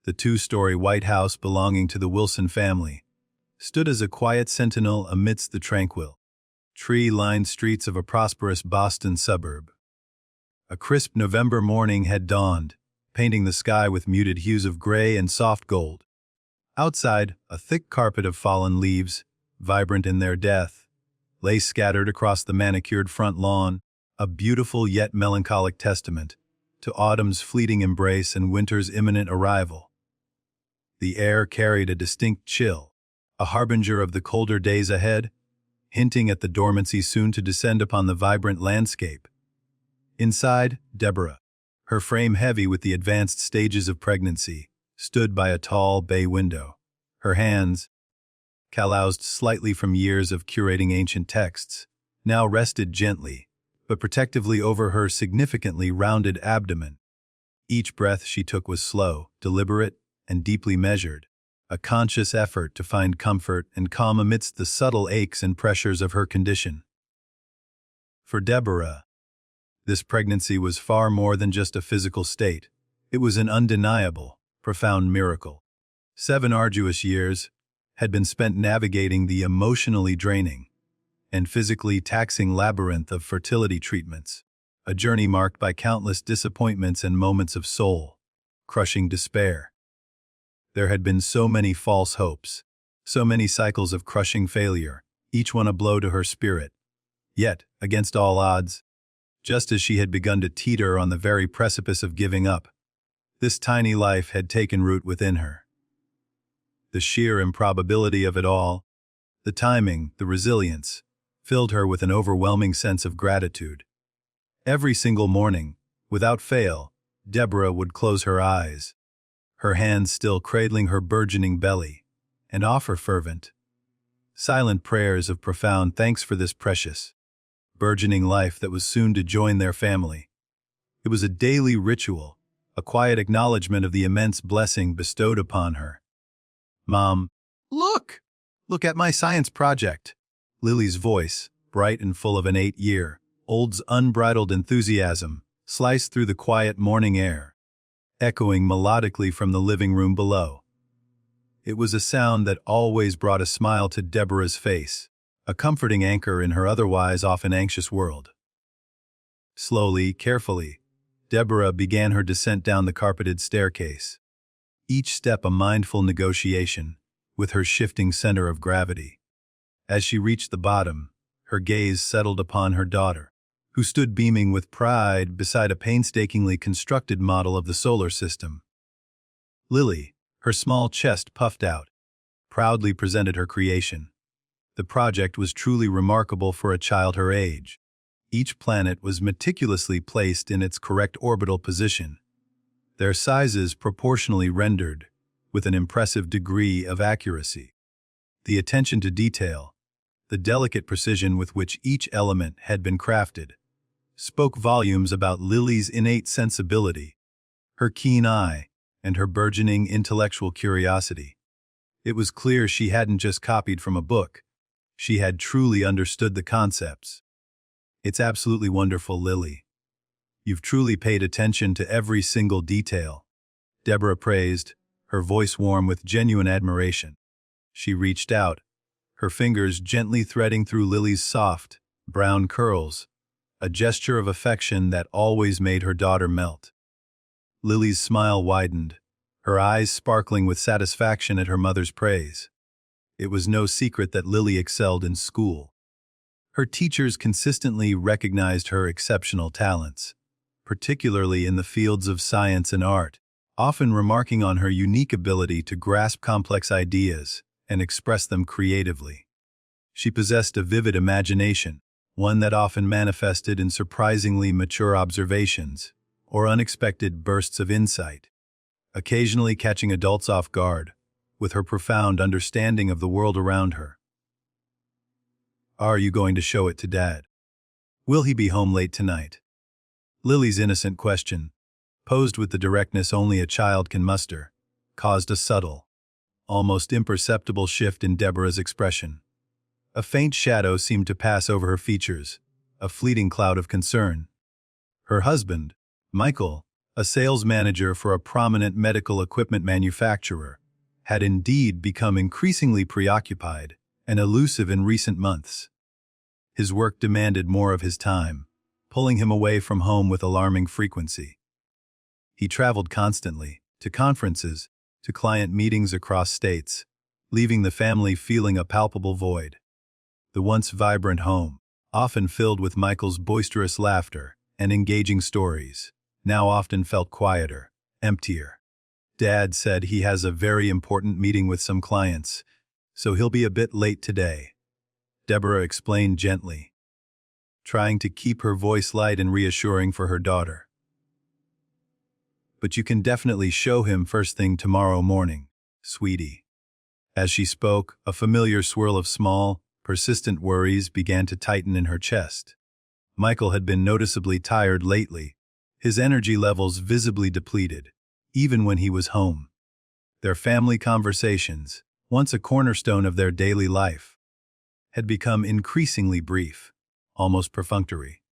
the two-story White House belonging to the Wilson family, stood as a quiet sentinel amidst the tranquil, tree-lined streets of a prosperous Boston suburb. A crisp November morning had dawned, painting the sky with muted hues of gray and soft gold. Outside, a thick carpet of fallen leaves, vibrant in their death, lay scattered across the manicured front lawn, a beautiful yet melancholic testament to autumn's fleeting embrace and winter's imminent arrival. The air carried a distinct chill, a harbinger of the colder days ahead, hinting at the dormancy soon to descend upon the vibrant landscape. Inside, Deborah, her frame heavy with the advanced stages of pregnancy, stood by a tall bay window. Her hands, calloused slightly from years of curating ancient texts, now rested gently, but protectively over her significantly rounded abdomen. Each breath she took was slow, deliberate, and deeply measured, a conscious effort to find comfort and calm amidst the subtle aches and pressures of her condition. For Deborah, this pregnancy was far more than just a physical state. It was an undeniable, profound miracle. 7 arduous years had been spent navigating the emotionally draining and physically taxing labyrinth of fertility treatments, a journey marked by countless disappointments and moments of soul-crushing despair. There had been so many false hopes, so many cycles of crushing failure, each one a blow to her spirit. Yet, against all odds, just as she had begun to teeter on the very precipice of giving up, this tiny life had taken root within her. The sheer improbability of it all, the timing, the resilience, filled her with an overwhelming sense of gratitude. Every single morning, without fail, Deborah would close her eyes, her hands still cradling her burgeoning belly, and offer fervent, silent prayers of profound thanks for this precious, burgeoning life that was soon to join their family. It was a daily ritual, a quiet acknowledgement of the immense blessing bestowed upon her. "Mom, look! Look at my science project!" Lily's voice, bright and full of an 8-year-old's unbridled enthusiasm, sliced through the quiet morning air, echoing melodically from the living room below. It was a sound that always brought a smile to Deborah's face, a comforting anchor in her otherwise often anxious world. Slowly, carefully, Deborah began her descent down the carpeted staircase, each step a mindful negotiation with her shifting center of gravity. As she reached the bottom, her gaze settled upon her daughter, who stood beaming with pride beside a painstakingly constructed model of the solar system. Lily, her small chest puffed out, proudly presented her creation. The project was truly remarkable for a child her age. Each planet was meticulously placed in its correct orbital position, their sizes proportionally rendered, with an impressive degree of accuracy. The attention to detail, the delicate precision with which each element had been crafted, spoke volumes about Lily's innate sensibility, her keen eye, and her burgeoning intellectual curiosity. It was clear she hadn't just copied from a book. She had truly understood the concepts. "It's absolutely wonderful, Lily. You've truly paid attention to every single detail," Deborah praised, her voice warm with genuine admiration. She reached out, her fingers gently threading through Lily's soft, brown curls, a gesture of affection that always made her daughter melt. Lily's smile widened, her eyes sparkling with satisfaction at her mother's praise. It was no secret that Lily excelled in school. Her teachers consistently recognized her exceptional talents, particularly in the fields of science and art, often remarking on her unique ability to grasp complex ideas and express them creatively. She possessed a vivid imagination, one that often manifested in surprisingly mature observations or unexpected bursts of insight, occasionally catching adults off guard with her profound understanding of the world around her. "Are you going to show it to Dad? Will he be home late tonight?" Lily's innocent question, posed with the directness only a child can muster, caused a subtle, almost imperceptible shift in Deborah's expression. A faint shadow seemed to pass over her features, a fleeting cloud of concern. Her husband, Michael, a sales manager for a prominent medical equipment manufacturer, had indeed become increasingly preoccupied and elusive in recent months. His work demanded more of his time, pulling him away from home with alarming frequency. He traveled constantly, to conferences, to client meetings across states, leaving the family feeling a palpable void. The once vibrant home, often filled with Michael's boisterous laughter and engaging stories, now often felt quieter, emptier. Dad said he has a very important meeting with some clients, so he'll be a bit late today, Deborah explained gently, trying to keep her voice light and reassuring for her daughter. But you can definitely show him first thing tomorrow morning, sweetie. As she spoke, a familiar swirl of small, persistent worries began to tighten in her chest. Michael had been noticeably tired lately, his energy levels visibly depleted, even when he was home. Their family conversations, once a cornerstone of their daily life, had become increasingly brief, almost perfunctory.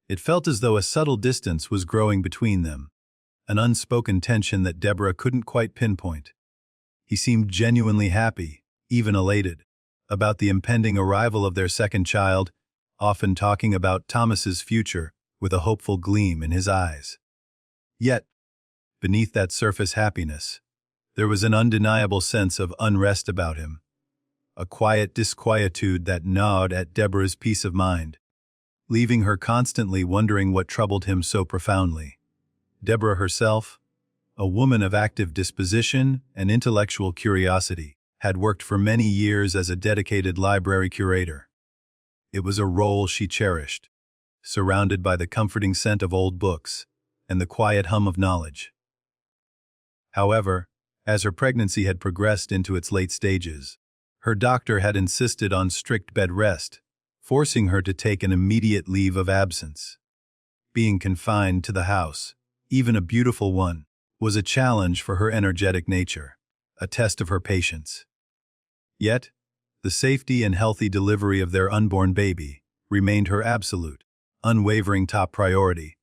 It felt as though a subtle distance was growing between them, an unspoken tension that Deborah couldn't quite pinpoint. He seemed genuinely happy, even elated, about the impending arrival of their second child, often talking about Thomas's future with a hopeful gleam in his eyes. Yet, beneath that surface happiness, there was an undeniable sense of unrest about him, a quiet disquietude that gnawed at Deborah's peace of mind, leaving her constantly wondering what troubled him so profoundly. Deborah herself, a woman of active disposition and intellectual curiosity, had worked for many years as a dedicated library curator. It was a role she cherished, surrounded by the comforting scent of old books and the quiet hum of knowledge. However, as her pregnancy had progressed into its late stages, her doctor had insisted on strict bed rest, forcing her to take an immediate leave of absence. Being confined to the house, even a beautiful one, was a challenge for her energetic nature, a test of her patience. Yet, the safety and healthy delivery of their unborn baby remained her absolute, unwavering top priority.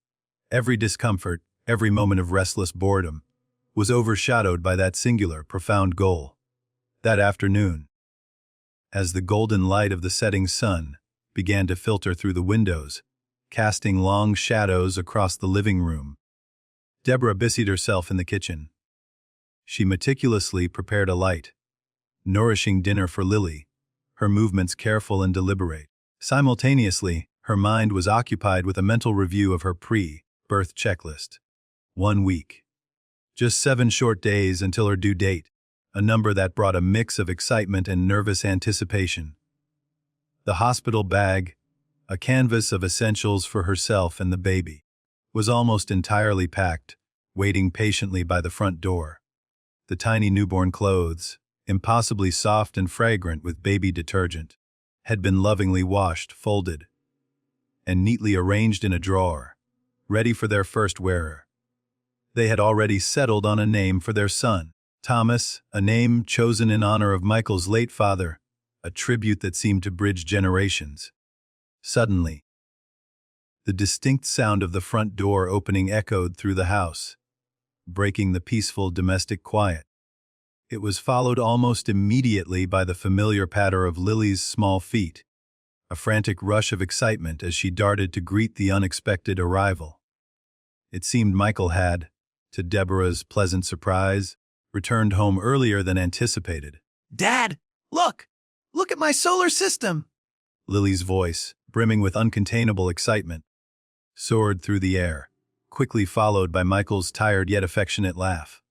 Every discomfort, every moment of restless boredom, was overshadowed by that singular, profound goal. That afternoon, as the golden light of the setting sun began to filter through the windows, casting long shadows across the living room, Deborah busied herself in the kitchen. She meticulously prepared a light, nourishing dinner for Lily, her movements careful and deliberate. Simultaneously, her mind was occupied with a mental review of her pre-birth checklist. 1 week. Just 7 short days until her due date, a number that brought a mix of excitement and nervous anticipation. The hospital bag, a canvas of essentials for herself and the baby, was almost entirely packed, waiting patiently by the front door. The tiny newborn clothes, impossibly soft and fragrant with baby detergent, had been lovingly washed, folded, and neatly arranged in a drawer, ready for their first wearer. They had already settled on a name for their son, Thomas, a name chosen in honor of Michael's late father, a tribute that seemed to bridge generations. Suddenly, the distinct sound of the front door opening echoed through the house, breaking the peaceful domestic quiet. It was followed almost immediately by the familiar patter of Lily's small feet, a frantic rush of excitement as she darted to greet the unexpected arrival. It seemed Michael had, to Deborah's pleasant surprise, returned home earlier than anticipated. "Dad, look! Look at my solar system!" Lily's voice, brimming with uncontainable excitement, soared through the air, quickly followed by Michael's tired yet affectionate laugh.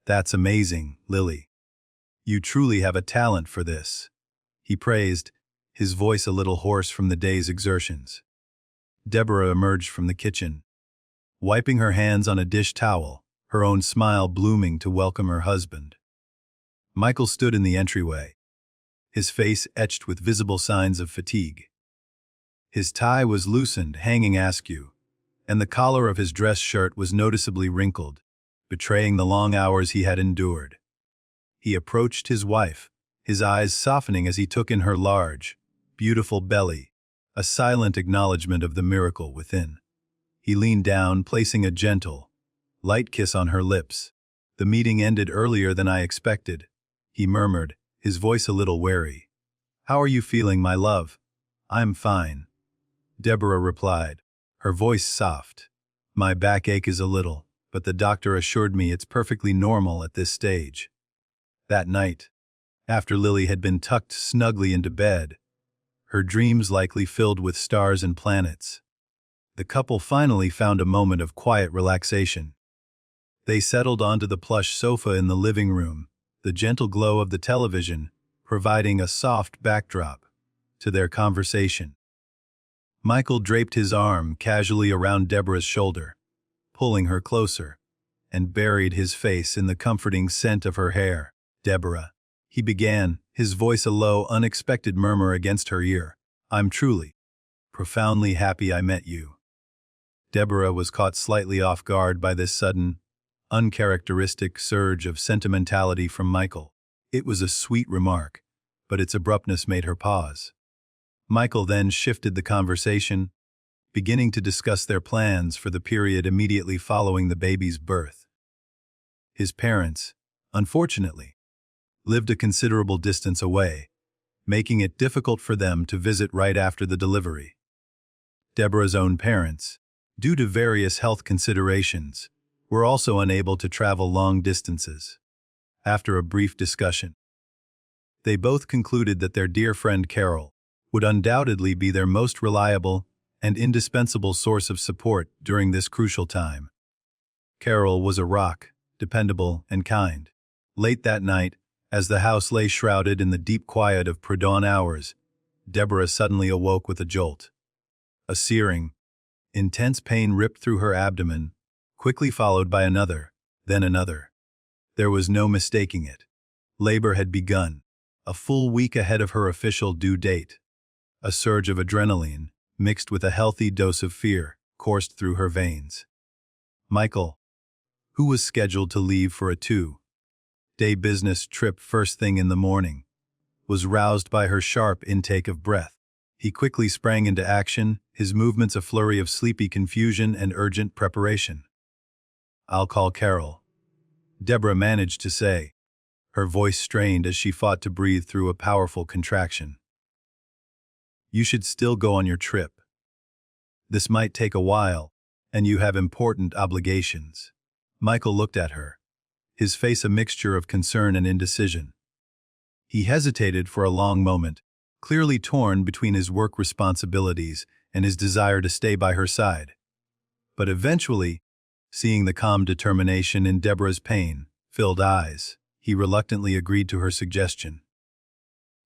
"That's amazing, Lily. You truly have a talent for this," he praised, his voice a little hoarse from the day's exertions. Deborah emerged from the kitchen, wiping her hands on a dish towel, her own smile blooming to welcome her husband. Michael stood in the entryway, his face etched with visible signs of fatigue. His tie was loosened, hanging askew, and the collar of his dress shirt was noticeably wrinkled, betraying the long hours he had endured. He approached his wife, his eyes softening as he took in her large, beautiful belly, a silent acknowledgement of the miracle within. He leaned down, placing a gentle, Light kiss on her lips. The meeting ended earlier than I expected, he murmured, his voice a little wary. How are you feeling, my love? I'm fine. Deborah replied, her voice soft. My backache is a little, but the doctor assured me it's perfectly normal at this stage. That night, after Lily had been tucked snugly into bed, her dreams likely filled with stars and planets, the couple finally found a moment of quiet relaxation. They settled onto the plush sofa in the living room, the gentle glow of the television providing a soft backdrop to their conversation. Michael draped his arm casually around Deborah's shoulder, pulling her closer, and buried his face in the comforting scent of her hair. Deborah, he began, his voice a low, unexpected murmur against her ear. I'm truly, profoundly happy I met you. Deborah was caught slightly off guard by this sudden, uncharacteristic surge of sentimentality from Michael. It was a sweet remark, but its abruptness made her pause. Michael then shifted the conversation, beginning to discuss their plans for the period immediately following the baby's birth. His parents, unfortunately, lived a considerable distance away, making it difficult for them to visit right after the delivery. Deborah's own parents, due to various health considerations, were also unable to travel long distances. After a brief discussion, they both concluded that their dear friend Carol would undoubtedly be their most reliable and indispensable source of support during this crucial time. Carol was a rock, dependable and kind. Late that night, as the house lay shrouded in the deep quiet of pre-dawn hours, Deborah suddenly awoke with a jolt. A searing, intense pain ripped through her abdomen, quickly followed by another, then another. There was no mistaking it. Labor had begun, a full week ahead of her official due date. A surge of adrenaline, mixed with a healthy dose of fear, coursed through her veins. Michael, who was scheduled to leave for a 2-day business trip first thing in the morning, was roused by her sharp intake of breath. He quickly sprang into action, his movements a flurry of sleepy confusion and urgent preparation. I'll call Carol, Deborah managed to say, her voice strained as she fought to breathe through a powerful contraction. You should still go on your trip. This might take a while, and you have important obligations. Michael looked at her, his face a mixture of concern and indecision. He hesitated for a long moment, clearly torn between his work responsibilities and his desire to stay by her side. But eventually, seeing the calm determination in Deborah's pain-filled eyes, he reluctantly agreed to her suggestion.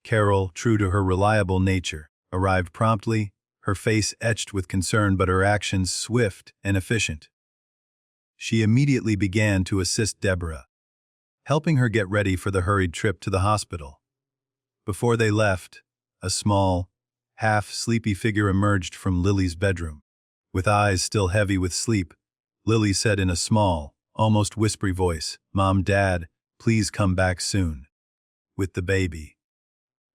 Carol, true to her reliable nature, arrived promptly, her face etched with concern but her actions swift and efficient. She immediately began to assist Deborah, helping her get ready for the hurried trip to the hospital. Before they left, a small, half-sleepy figure emerged from Lily's bedroom. With eyes still heavy with sleep, Lily said in a small, almost whispery voice, "Mom, Dad, please come back soon." With the baby.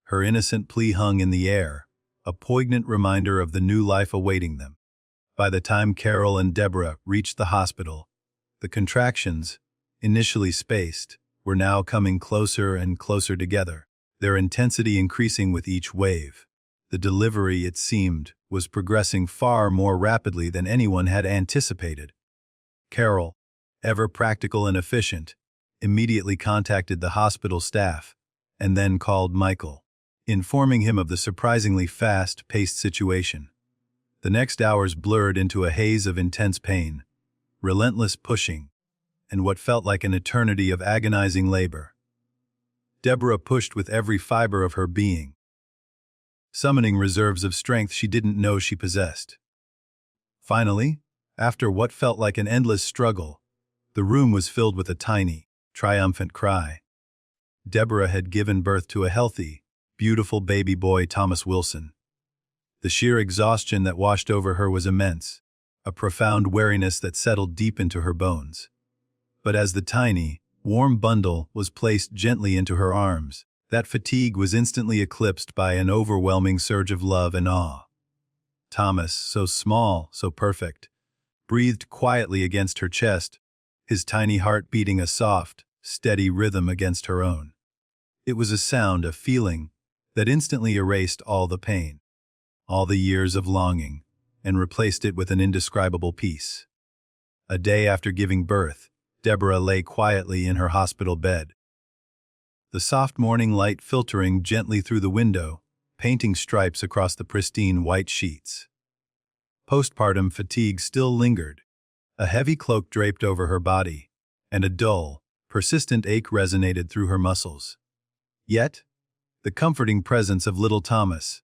Her innocent plea hung in the air, a poignant reminder of the new life awaiting them. By the time Carol and Deborah reached the hospital, the contractions, initially spaced, were now coming closer and closer together, their intensity increasing with each wave. The delivery, it seemed, was progressing far more rapidly than anyone had anticipated. Carol, ever practical and efficient, immediately contacted the hospital staff and then called Michael, informing him of the surprisingly fast-paced situation. The next hours blurred into a haze of intense pain, relentless pushing, and what felt like an eternity of agonizing labor. Deborah pushed with every fiber of her being, summoning reserves of strength she didn't know she possessed. Finally, after what felt like an endless struggle, the room was filled with a tiny, triumphant cry. Deborah had given birth to a healthy, beautiful baby boy, Thomas Wilson. The sheer exhaustion that washed over her was immense, a profound weariness that settled deep into her bones. But as the tiny, warm bundle was placed gently into her arms, that fatigue was instantly eclipsed by an overwhelming surge of love and awe. Thomas, so small, so perfect, breathed quietly against her chest, his tiny heart beating a soft, steady rhythm against her own. It was a sound, a feeling, that instantly erased all the pain, all the years of longing, and replaced it with an indescribable peace. A day after giving birth, Deborah lay quietly in her hospital bed. The soft morning light filtering gently through the window, painting stripes across the pristine white sheets. Postpartum fatigue still lingered. A heavy cloak draped over her body, and a dull, persistent ache resonated through her muscles. Yet, the comforting presence of little Thomas,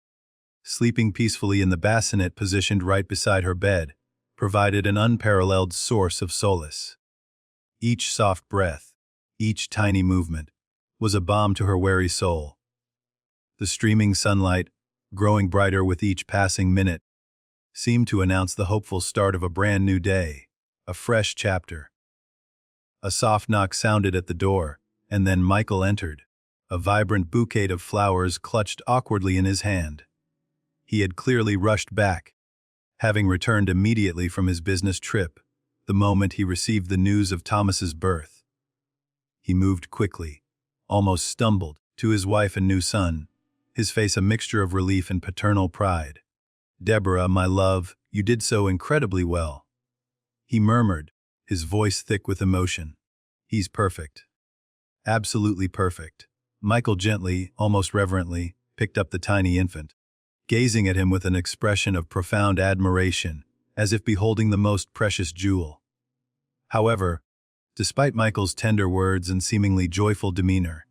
sleeping peacefully in the bassinet positioned right beside her bed, provided an unparalleled source of solace. Each soft breath, each tiny movement, was a balm to her weary soul. The streaming sunlight, growing brighter with each passing minute, seemed to announce the hopeful start of a brand new day, a fresh chapter. A soft knock sounded at the door, and then Michael entered, a vibrant bouquet of flowers clutched awkwardly in his hand. He had clearly rushed back, having returned immediately from his business trip, the moment he received the news of Thomas's birth. He moved quickly, almost stumbled, to his wife and new son, his face a mixture of relief and paternal pride. "Deborah, my love, you did so incredibly well," he murmured, his voice thick with emotion. "He's perfect. Absolutely perfect." Michael gently, almost reverently, picked up the tiny infant, gazing at him with an expression of profound admiration, as if beholding the most precious jewel. However, despite Michael's tender words and seemingly joyful demeanor,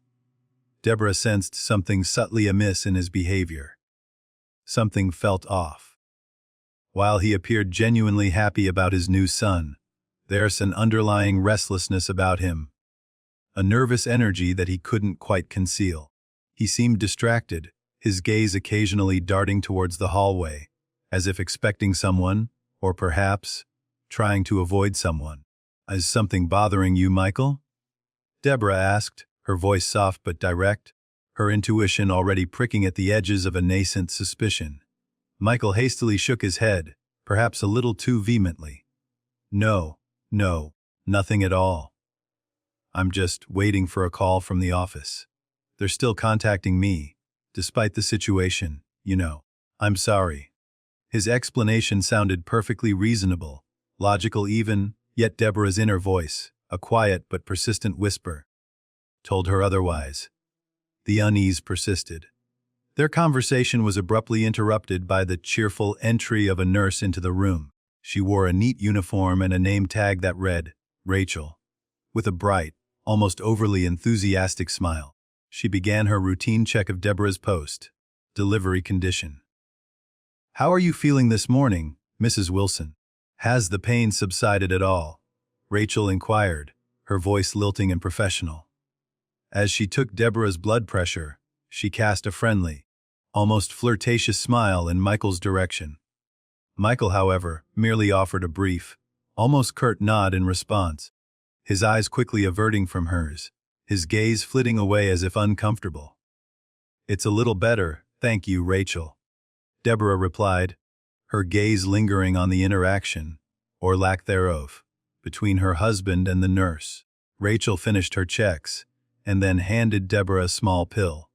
Deborah sensed something subtly amiss in his behavior. Something felt off. While he appeared genuinely happy about his new son, there's an underlying restlessness about him, a nervous energy that he couldn't quite conceal. He seemed distracted, his gaze occasionally darting towards the hallway, as if expecting someone, or perhaps trying to avoid someone. "Is something bothering you, Michael?" Deborah asked, her voice soft but direct, her intuition already pricking at the edges of a nascent suspicion. Michael hastily shook his head, perhaps a little too vehemently. No, nothing at all. I'm just waiting for a call from the office. They're still contacting me, despite the situation, you know. I'm sorry." His explanation sounded perfectly reasonable, logical even, yet Deborah's inner voice, a quiet but persistent whisper, told her otherwise. The unease persisted. Their conversation was abruptly interrupted by the cheerful entry of a nurse into the room. She wore a neat uniform and a name tag that read, "Rachel." With a bright, almost overly enthusiastic smile, she began her routine check of Deborah's post, delivery condition. "How are you feeling this morning, Mrs. Wilson? Has the pain subsided at all?" Rachel inquired, her voice lilting and professional. As she took Deborah's blood pressure, she cast a friendly, almost flirtatious smile in Michael's direction. Michael, however, merely offered a brief, almost curt nod in response, his eyes quickly averting from hers, his gaze flitting away as if uncomfortable. "It's a little better, thank you, Rachel," Deborah replied, her gaze lingering on the interaction, or lack thereof, between her husband and the nurse. Rachel finished her checks, and then handed Deborah a small pill.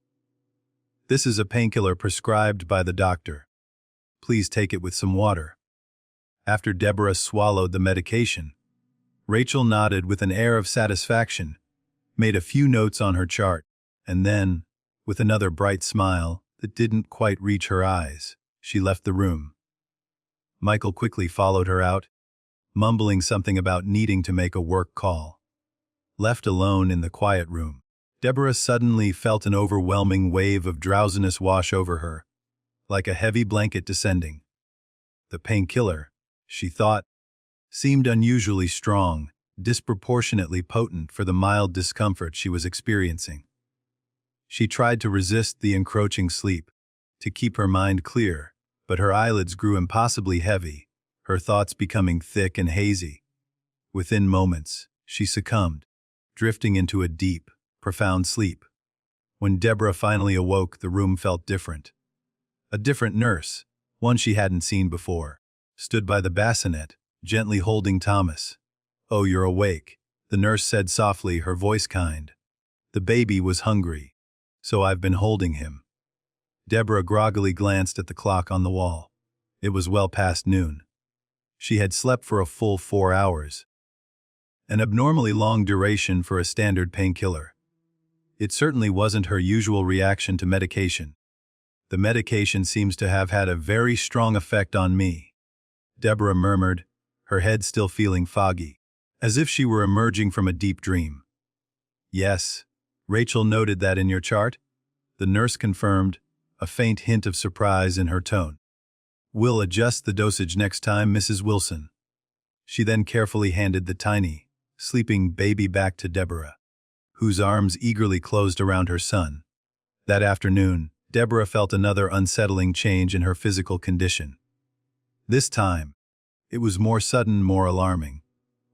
"This is a painkiller prescribed by the doctor. Please take it with some water." After Deborah swallowed the medication, Rachel nodded with an air of satisfaction, made a few notes on her chart, and then, with another bright smile that didn't quite reach her eyes, she left the room. Michael quickly followed her out, mumbling something about needing to make a work call. Left alone in the quiet room, Deborah suddenly felt an overwhelming wave of drowsiness wash over her, like a heavy blanket descending. The painkiller, she thought, seemed unusually strong, disproportionately potent for the mild discomfort she was experiencing. She tried to resist the encroaching sleep, to keep her mind clear, but her eyelids grew impossibly heavy, her thoughts becoming thick and hazy. Within moments, she succumbed, drifting into a deep, profound sleep. When Deborah finally awoke, the room felt different. A different nurse, one she hadn't seen before, stood by the bassinet, gently holding Thomas. "Oh, you're awake," the nurse said softly, her voice kind. The baby was hungry, so I've been holding him. Deborah groggily glanced at the clock on the wall. It was well past noon. She had slept for a full 4 hours. An abnormally long duration for a standard painkiller. It certainly wasn't her usual reaction to medication. The medication seems to have had a very strong effect on me, Deborah murmured, her head still feeling foggy, as if she were emerging from a deep dream. Yes, Rachel noted that in your chart, the nurse confirmed, a faint hint of surprise in her tone. We'll adjust the dosage next time, Mrs. Wilson. She then carefully handed the tiny, sleeping baby back to Deborah, whose arms eagerly closed around her son. That afternoon, Deborah felt another unsettling change in her physical condition. This time, it was more sudden, more alarming.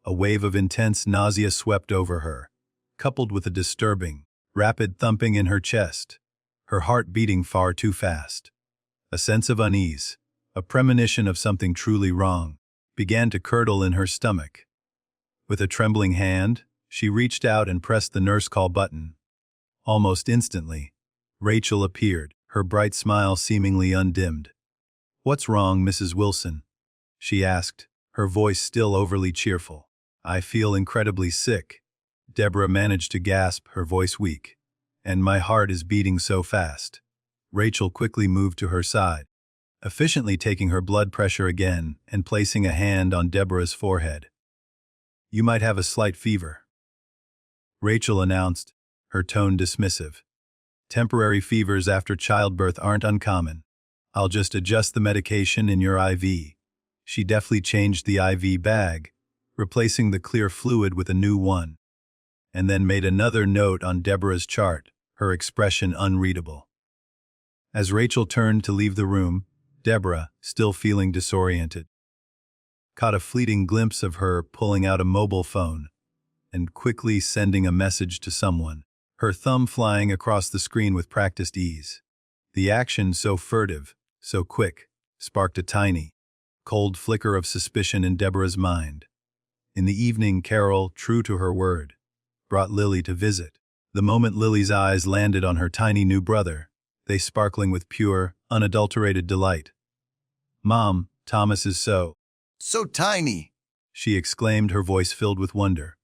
A wave of intense nausea swept over her, coupled with a disturbing, rapid thumping in her chest, her heart beating far too fast. A sense of unease, a premonition of something truly wrong, began to curdle in her stomach. With a trembling hand, she reached out and pressed the nurse call button. Almost instantly, Rachel appeared, her bright smile seemingly undimmed. What's wrong, Mrs. Wilson? She asked, her voice still overly cheerful. I feel incredibly sick. Deborah managed to gasp, her voice weak. And my heart is beating so fast. Rachel quickly moved to her side, efficiently taking her blood pressure again and placing a hand on Deborah's forehead. You might have a slight fever, Rachel announced, her tone dismissive. Temporary fevers after childbirth aren't uncommon. I'll just adjust the medication in your IV. She deftly changed the IV bag, replacing the clear fluid with a new one, and then made another note on Deborah's chart, her expression unreadable. As Rachel turned to leave the room, Deborah, still feeling disoriented, caught a fleeting glimpse of her pulling out a mobile phone and quickly sending a message to someone, her thumb flying across the screen with practiced ease. The action, so furtive, so quick, sparked a tiny, cold flicker of suspicion in Deborah's mind. In the evening, Carol, true to her word, brought Lily to visit. The moment Lily's eyes landed on her tiny new brother, they sparkling with pure, unadulterated delight. Mom, Thomas is so tiny, she exclaimed, her voice filled with wonder.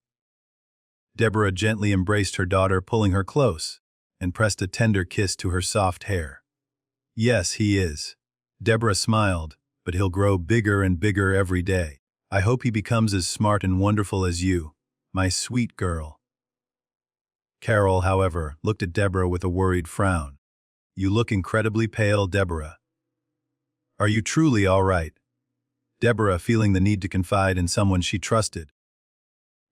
Deborah gently embraced her daughter, pulling her close, and pressed a tender kiss to her soft hair. Yes, he is. Deborah smiled, but he'll grow bigger and bigger every day. I hope he becomes as smart and wonderful as you, my sweet girl. Carol, however, looked at Deborah with a worried frown. You look incredibly pale, Deborah. Are you truly all right? Deborah, feeling the need to confide in someone she trusted,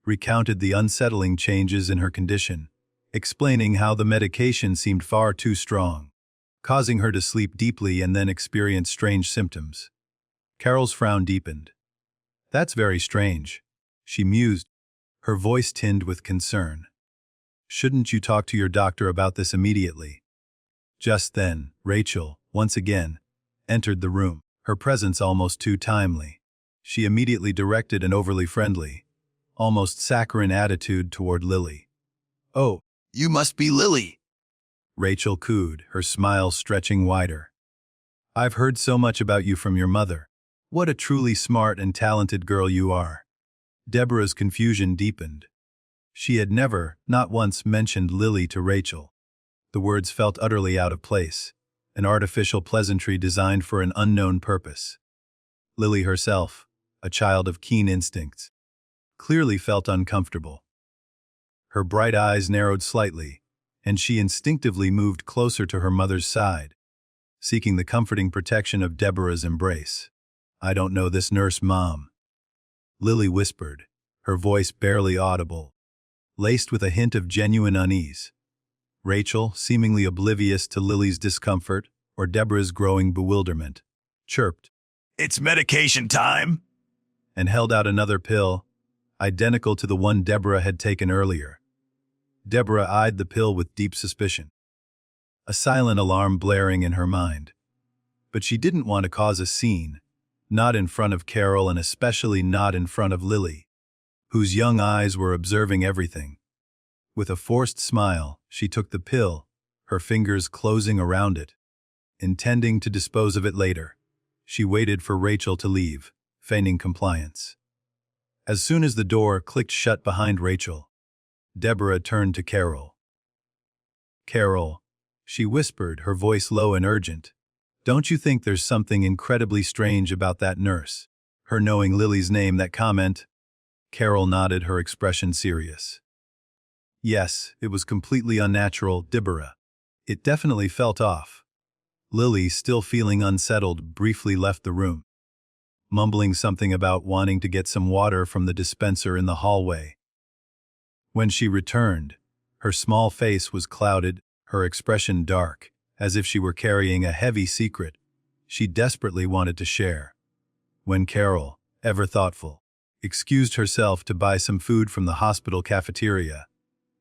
recounted the unsettling changes in her condition, explaining how the medication seemed far too strong, causing her to sleep deeply and then experience strange symptoms. Carol's frown deepened. That's very strange, she mused, her voice tinged with concern. Shouldn't you talk to your doctor about this immediately? Just then, Rachel, once again, entered the room, her presence almost too timely. She immediately directed an overly friendly, almost saccharine attitude toward Lily. Oh, you must be Lily, Rachel cooed, her smile stretching wider. I've heard so much about you from your mother. What a truly smart and talented girl you are. Deborah's confusion deepened. She had never, not once, mentioned Lily to Rachel. The words felt utterly out of place, an artificial pleasantry designed for an unknown purpose. Lily herself, a child of keen instincts, clearly felt uncomfortable. Her bright eyes narrowed slightly, and she instinctively moved closer to her mother's side, seeking the comforting protection of Deborah's embrace. I don't know this nurse, Mom, Lily whispered, her voice barely audible, laced with a hint of genuine unease. Rachel, seemingly oblivious to Lily's discomfort or Deborah's growing bewilderment, chirped, It's medication time, and held out another pill, identical to the one Deborah had taken earlier. Deborah eyed the pill with deep suspicion, a silent alarm blaring in her mind. But she didn't want to cause a scene, not in front of Carol and especially not in front of Lily. whose young eyes were observing everything. With a forced smile, she took the pill, her fingers closing around it. Intending to dispose of it later, she waited for Rachel to leave, feigning compliance. As soon as the door clicked shut behind Rachel, Deborah turned to Carol. "Carol," she whispered, her voice low and urgent, "don't you think there's something incredibly strange about that nurse? Her knowing Lily's name, that comment?" Carol nodded, her expression serious. "Yes, it was completely unnatural, Deborah. It definitely felt off." Lily, still feeling unsettled, briefly left the room, mumbling something about wanting to get some water from the dispenser in the hallway. When she returned, her small face was clouded, her expression dark, as if she were carrying a heavy secret she desperately wanted to share. When Carol, ever thoughtful, excused herself to buy some food from the hospital cafeteria,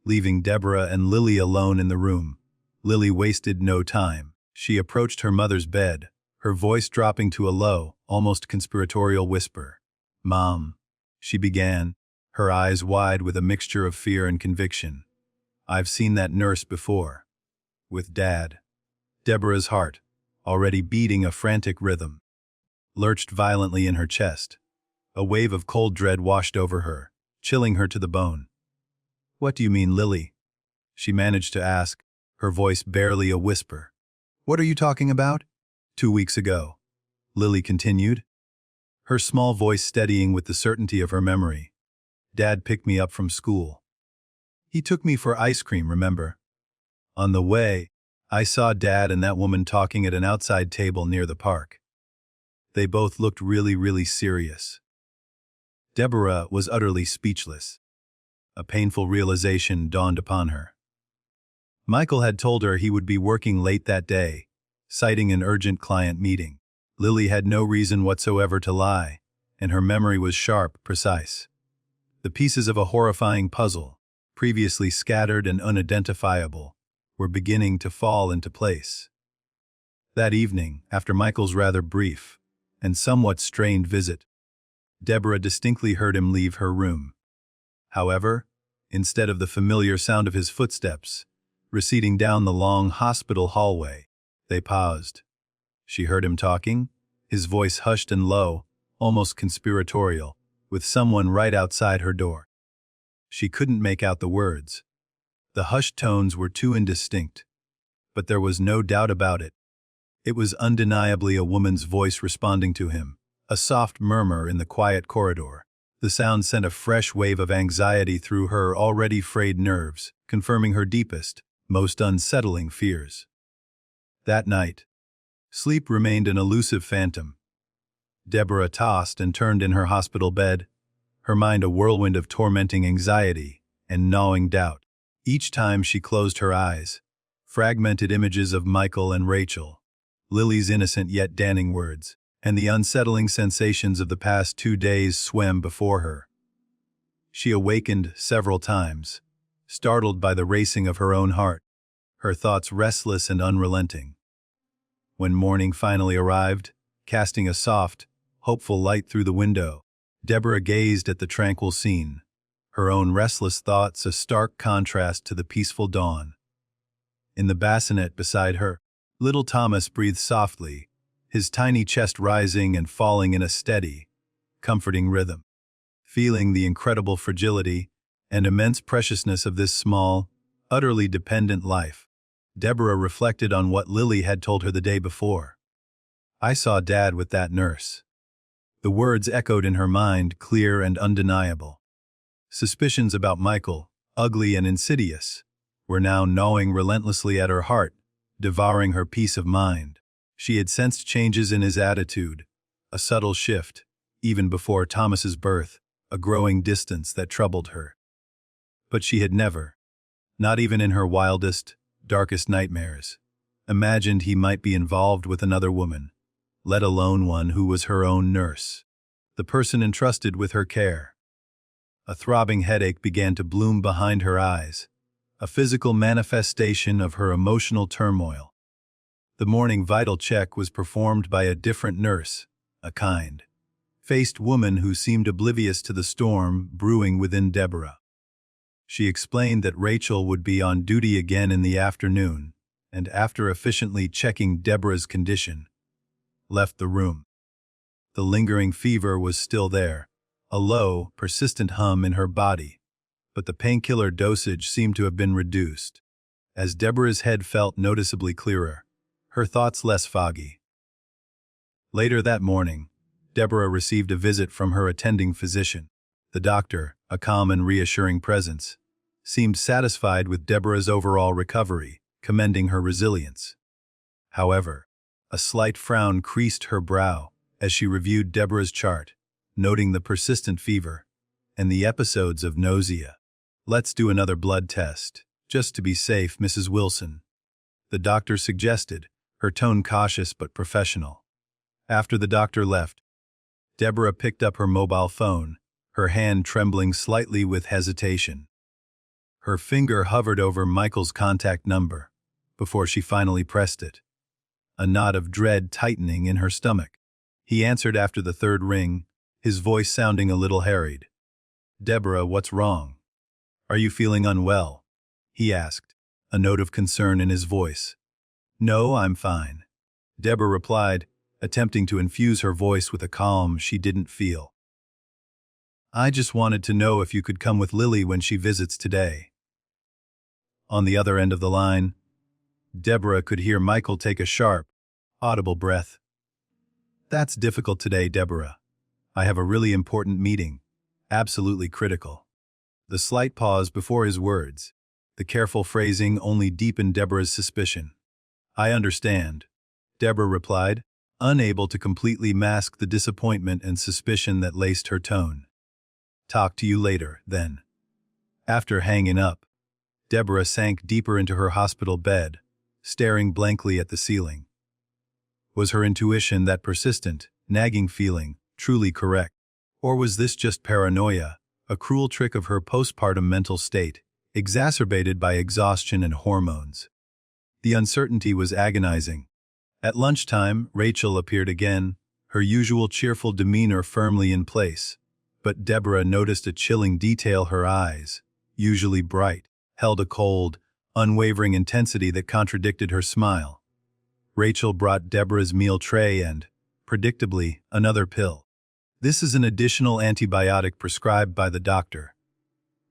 leaving Deborah and Lily alone in the room, Lily wasted no time. She approached her mother's bed, her voice dropping to a low, almost conspiratorial whisper. "Mom," she began, her eyes wide with a mixture of fear and conviction. "I've seen that nurse before. With Dad." Deborah's heart, already beating a frantic rhythm, lurched violently in her chest. A wave of cold dread washed over her, chilling her to the bone. "What do you mean, Lily?" she managed to ask, her voice barely a whisper. "What are you talking about?" "2 weeks ago," Lily continued, her small voice steadying with the certainty of her memory. "Dad picked me up from school. He took me for ice cream, remember? On the way, I saw Dad and that woman talking at an outside table near the park. They both looked really serious." Deborah was utterly speechless. A painful realization dawned upon her. Michael had told her he would be working late that day, citing an urgent client meeting. Lily had no reason whatsoever to lie, and her memory was sharp, precise. The pieces of a horrifying puzzle, previously scattered and unidentifiable, were beginning to fall into place. That evening, after Michael's rather brief and somewhat strained visit, Deborah distinctly heard him leave her room. However, instead of the familiar sound of his footsteps, receding down the long hospital hallway, they paused. She heard him talking, his voice hushed and low, almost conspiratorial, with someone right outside her door. She couldn't make out the words. The hushed tones were too indistinct, but there was no doubt about it. It was undeniably a woman's voice responding to him, a soft murmur in the quiet corridor. The sound sent a fresh wave of anxiety through her already frayed nerves, confirming her deepest, most unsettling fears. That night, sleep remained an elusive phantom. Deborah tossed and turned in her hospital bed, her mind a whirlwind of tormenting anxiety and gnawing doubt. Each time she closed her eyes, fragmented images of Michael and Rachel, Lily's innocent yet damning words, and the unsettling sensations of the past 2 days swam before her. She awakened several times, startled by the racing of her own heart, her thoughts restless and unrelenting. When morning finally arrived, casting a soft, hopeful light through the window, Deborah gazed at the tranquil scene, her own restless thoughts a stark contrast to the peaceful dawn. In the bassinet beside her, little Thomas breathed softly, his tiny chest rising and falling in a steady, comforting rhythm. Feeling the incredible fragility and immense preciousness of this small, utterly dependent life, Deborah reflected on what Lily had told her the day before. "I saw Dad with that nurse." The words echoed in her mind, clear and undeniable. Suspicions about Michael, ugly and insidious, were now gnawing relentlessly at her heart, devouring her peace of mind. She had sensed changes in his attitude, a subtle shift, even before Thomas's birth, a growing distance that troubled her. But she had never, not even in her wildest, darkest nightmares, imagined he might be involved with another woman, let alone one who was her own nurse, the person entrusted with her care. A throbbing headache began to bloom behind her eyes, a physical manifestation of her emotional turmoil. The morning vital check was performed by a different nurse, a kind, faced woman who seemed oblivious to the storm brewing within Deborah. She explained that Rachel would be on duty again in the afternoon, and after efficiently checking Deborah's condition, left the room. The lingering fever was still there, a low, persistent hum in her body, but the painkiller dosage seemed to have been reduced. As Deborah's head felt noticeably clearer, her thoughts less foggy. Later that morning, Deborah received a visit from her attending physician. The doctor, a calm and reassuring presence, seemed satisfied with Deborah's overall recovery, commending her resilience. However, a slight frown creased her brow as she reviewed Deborah's chart, noting the persistent fever and the episodes of nausea. "Let's do another blood test, just to be safe, Mrs. Wilson," the doctor suggested, her tone cautious but professional. After the doctor left, Deborah picked up her mobile phone, her hand trembling slightly with hesitation. Her finger hovered over Michael's contact number before she finally pressed it, a knot of dread tightening in her stomach. He answered after the third ring, his voice sounding a little harried. "Deborah, what's wrong? Are you feeling unwell?" he asked, a note of concern in his voice. "No, I'm fine," Deborah replied, attempting to infuse her voice with a calm she didn't feel. "I just wanted to know if you could come with Lily when she visits today." On the other end of the line, Deborah could hear Michael take a sharp, audible breath. "That's difficult today, Deborah. I have a really important meeting, absolutely critical." The slight pause before his words, the careful phrasing only deepened Deborah's suspicion. "I understand," Deborah replied, unable to completely mask the disappointment and suspicion that laced her tone. "Talk to you later, then." After hanging up, Deborah sank deeper into her hospital bed, staring blankly at the ceiling. Was her intuition, that persistent, nagging feeling, truly correct? Or was this just paranoia, a cruel trick of her postpartum mental state, exacerbated by exhaustion and hormones? The uncertainty was agonizing. At lunchtime, Rachel appeared again, her usual cheerful demeanor firmly in place, but Deborah noticed a chilling detail: her eyes, usually bright, held a cold, unwavering intensity that contradicted her smile. Rachel brought Deborah's meal tray and, predictably, another pill. "This is an additional antibiotic prescribed by the doctor,"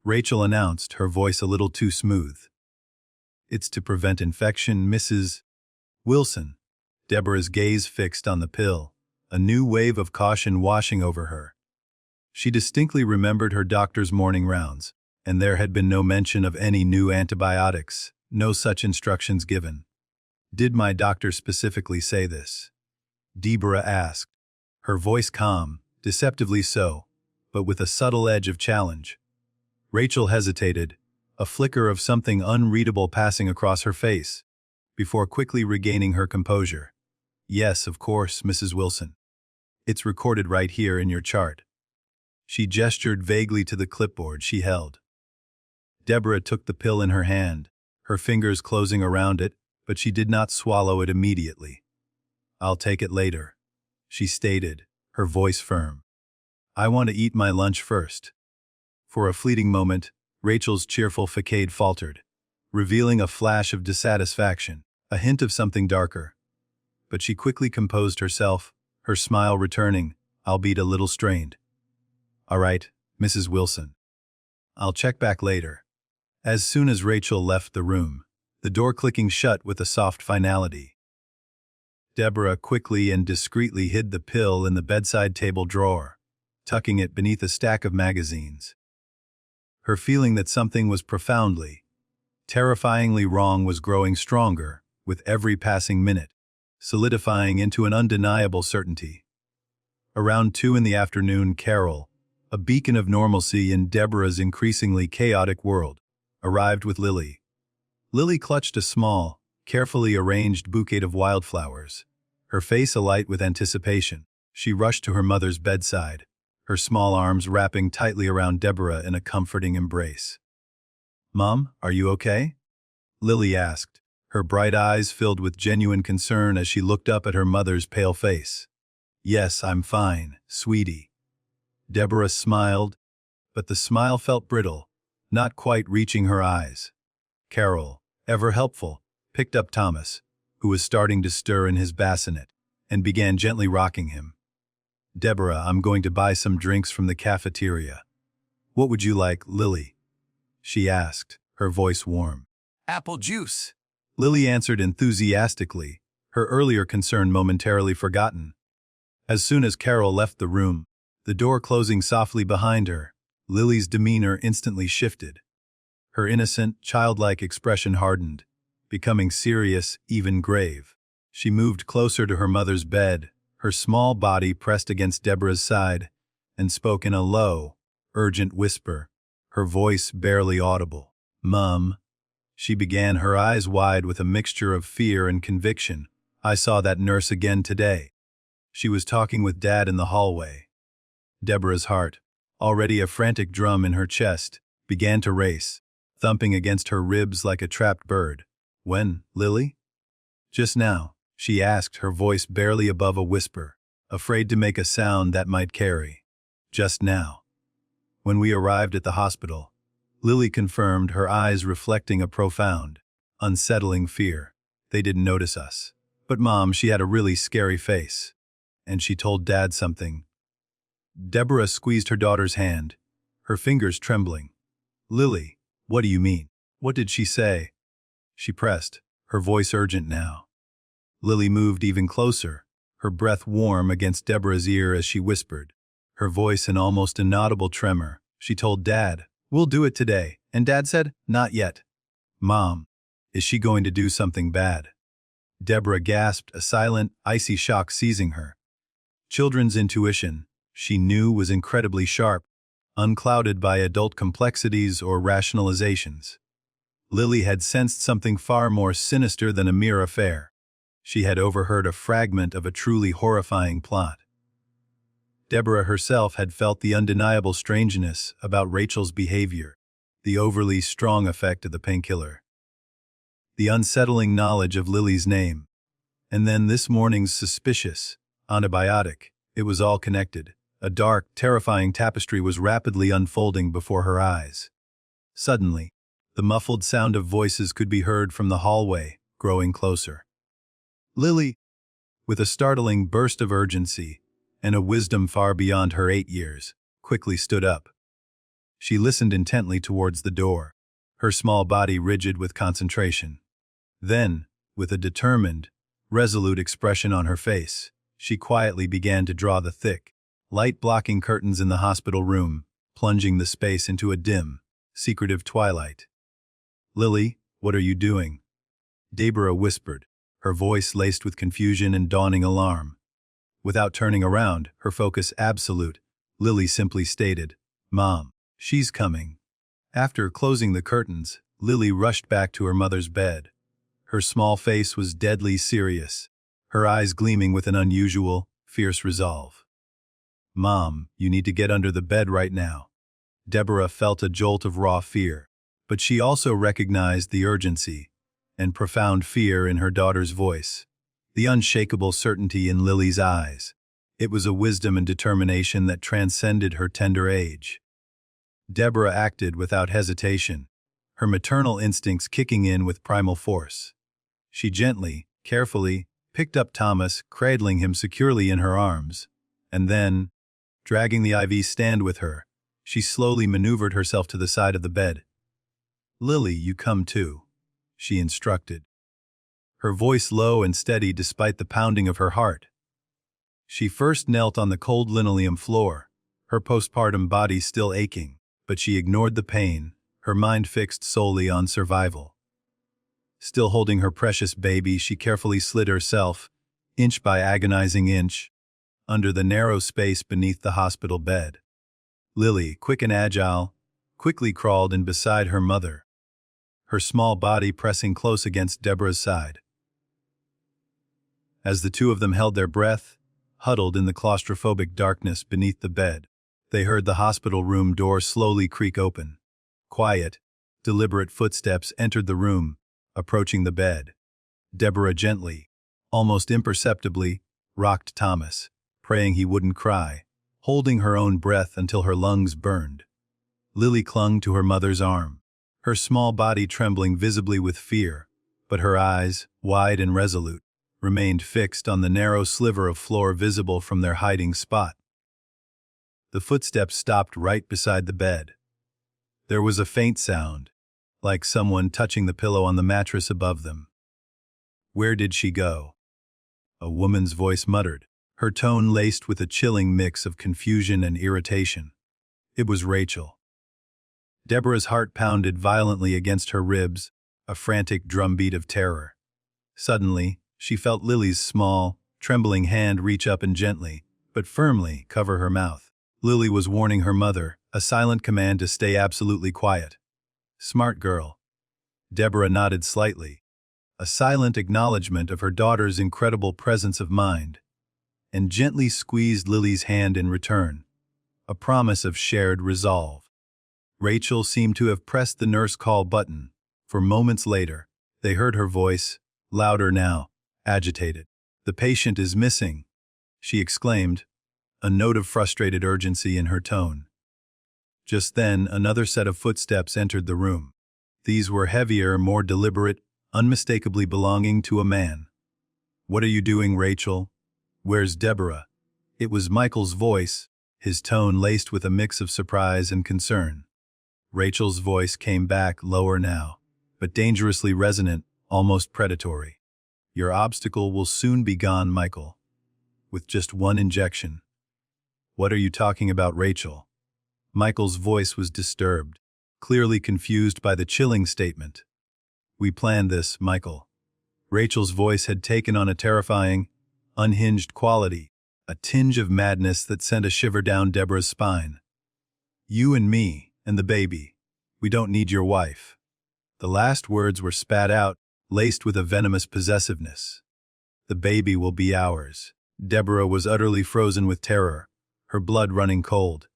Rachel announced, her voice a little too smooth. "It's to prevent infection, Mrs. Wilson." Deborah's gaze fixed on the pill, a new wave of caution washing over her. She distinctly remembered her doctor's morning rounds, and there had been no mention of any new antibiotics, no such instructions given. "Did my doctor specifically say this?" Deborah asked, her voice calm, deceptively so, but with a subtle edge of challenge. Rachel hesitated, a flicker of something unreadable passing across her face, before quickly regaining her composure. "Yes, of course, Mrs. Wilson. It's recorded right here in your chart." She gestured vaguely to the clipboard she held. Deborah took the pill in her hand, her fingers closing around it, but she did not swallow it immediately. "I'll take it later," she stated, her voice firm. "I want to eat my lunch first." For a fleeting moment, Rachel's cheerful facade faltered, revealing a flash of dissatisfaction, a hint of something darker. But she quickly composed herself, her smile returning, albeit a little strained. "All right, Mrs. Wilson. I'll check back later." As soon as Rachel left the room, the door clicking shut with a soft finality, Deborah quickly and discreetly hid the pill in the bedside table drawer, tucking it beneath a stack of magazines. Her feeling that something was profoundly, terrifyingly wrong was growing stronger with every passing minute, solidifying into an undeniable certainty. Around 2 in the afternoon, Carol, a beacon of normalcy in Deborah's increasingly chaotic world, arrived with Lily. Lily clutched a small, carefully arranged bouquet of wildflowers, her face alight with anticipation. She rushed to her mother's bedside, her small arms wrapping tightly around Deborah in a comforting embrace. "Mom, are you okay?" Lily asked, her bright eyes filled with genuine concern as she looked up at her mother's pale face. "Yes, I'm fine, sweetie," Deborah smiled, but the smile felt brittle, not quite reaching her eyes. Carol, ever helpful, picked up Thomas, who was starting to stir in his bassinet, and began gently rocking him. Deborah, I'm going to buy some drinks from the cafeteria. What would you like, Lily? She asked, her voice warm. Apple juice. Lily answered enthusiastically, her earlier concern momentarily forgotten. As soon as Carol left the room, the door closing softly behind her, Lily's demeanor instantly shifted. Her innocent, childlike expression hardened, becoming serious, even grave. She moved closer to her mother's bed, her small body pressed against Deborah's side, and spoke in a low, urgent whisper, her voice barely audible. "Mum," she began, her eyes wide with a mixture of fear and conviction. "I saw that nurse again today. She was talking with Dad in the hallway." Deborah's heart, already a frantic drum in her chest, began to race, thumping against her ribs like a trapped bird. "When, Lily?" "Just now," she asked, her voice barely above a whisper, afraid to make a sound that might carry. "Just now." When we arrived at the hospital, Lily confirmed, her eyes reflecting a profound, unsettling fear. "They didn't notice us. But Mom, she had a really scary face. And she told Dad something." Deborah squeezed her daughter's hand, her fingers trembling. "Lily, what do you mean? What did she say?" She pressed, her voice urgent now. Lily moved even closer, her breath warm against Deborah's ear as she whispered, her voice an almost inaudible tremor. "She told Dad, 'We'll do it today,' and Dad said, 'Not yet.'" "Mom, is she going to do something bad?" Deborah gasped, a silent, icy shock seizing her. Children's intuition, she knew, was incredibly sharp, unclouded by adult complexities or rationalizations. Lily had sensed something far more sinister than a mere affair. She had overheard a fragment of a truly horrifying plot. Deborah herself had felt the undeniable strangeness about Rachel's behavior, the overly strong effect of the painkiller, the unsettling knowledge of Lily's name, and then this morning's suspicious antibiotic. It was all connected. A dark, terrifying tapestry was rapidly unfolding before her eyes. Suddenly, the muffled sound of voices could be heard from the hallway, growing closer. Lily, with a startling burst of urgency and a wisdom far beyond her 8 years, quickly stood up. She listened intently towards the door, her small body rigid with concentration. Then, with a determined, resolute expression on her face, she quietly began to draw the thick, light-blocking curtains in the hospital room, plunging the space into a dim, secretive twilight. "Lily, what are you doing?" Deborah whispered, her voice laced with confusion and dawning alarm. Without turning around, her focus absolute, Lily simply stated, "Mom, she's coming." After closing the curtains, Lily rushed back to her mother's bed. Her small face was deadly serious, her eyes gleaming with an unusual, fierce resolve. "Mom, you need to get under the bed right now." Deborah felt a jolt of raw fear, but she also recognized the urgency and profound fear in her daughter's voice, the unshakable certainty in Lily's eyes. It was a wisdom and determination that transcended her tender age. Deborah acted without hesitation, her maternal instincts kicking in with primal force. She gently, carefully, picked up Thomas, cradling him securely in her arms, and then, dragging the IV stand with her, she slowly maneuvered herself to the side of the bed. "Lily, you come too," she instructed, her voice low and steady despite the pounding of her heart. She first knelt on the cold linoleum floor, her postpartum body still aching, but she ignored the pain, her mind fixed solely on survival. Still holding her precious baby, she carefully slid herself, inch by agonizing inch, under the narrow space beneath the hospital bed. Lily, quick and agile, quickly crawled in beside her mother, her small body pressing close against Deborah's side. As the two of them held their breath, huddled in the claustrophobic darkness beneath the bed, they heard the hospital room door slowly creak open. Quiet, deliberate footsteps entered the room, approaching the bed. Deborah gently, almost imperceptibly, rocked Thomas, praying he wouldn't cry, holding her own breath until her lungs burned. Lily clung to her mother's arm, her small body trembling visibly with fear, but her eyes, wide and resolute, remained fixed on the narrow sliver of floor visible from their hiding spot. The footsteps stopped right beside the bed. There was a faint sound, like someone touching the pillow on the mattress above them. "Where did she go?" a woman's voice muttered, her tone laced with a chilling mix of confusion and irritation. It was Rachel. Deborah's heart pounded violently against her ribs, a frantic drumbeat of terror. Suddenly, she felt Lily's small, trembling hand reach up and gently, but firmly, cover her mouth. Lily was warning her mother, a silent command to stay absolutely quiet. "Smart girl." Deborah nodded slightly, a silent acknowledgement of her daughter's incredible presence of mind, and gently squeezed Lily's hand in return, a promise of shared resolve. Rachel seemed to have pressed the nurse call button, for moments later, they heard her voice, louder now, agitated. "The patient is missing," she exclaimed, a note of frustrated urgency in her tone. Just then, another set of footsteps entered the room. These were heavier, more deliberate, unmistakably belonging to a man. "What are you doing, Rachel? Where's Deborah?" It was Michael's voice, his tone laced with a mix of surprise and concern. Rachel's voice came back lower now, but dangerously resonant, almost predatory. "Your obstacle will soon be gone, Michael. With just one injection." "What are you talking about, Rachel?" Michael's voice was disturbed, clearly confused by the chilling statement. "We planned this, Michael." Rachel's voice had taken on a terrifying, unhinged quality, a tinge of madness that sent a shiver down Deborah's spine. "You and me, and the baby. We don't need your wife." The last words were spat out, laced with a venomous possessiveness. "The baby will be ours." Deborah was utterly frozen with terror, her blood running cold.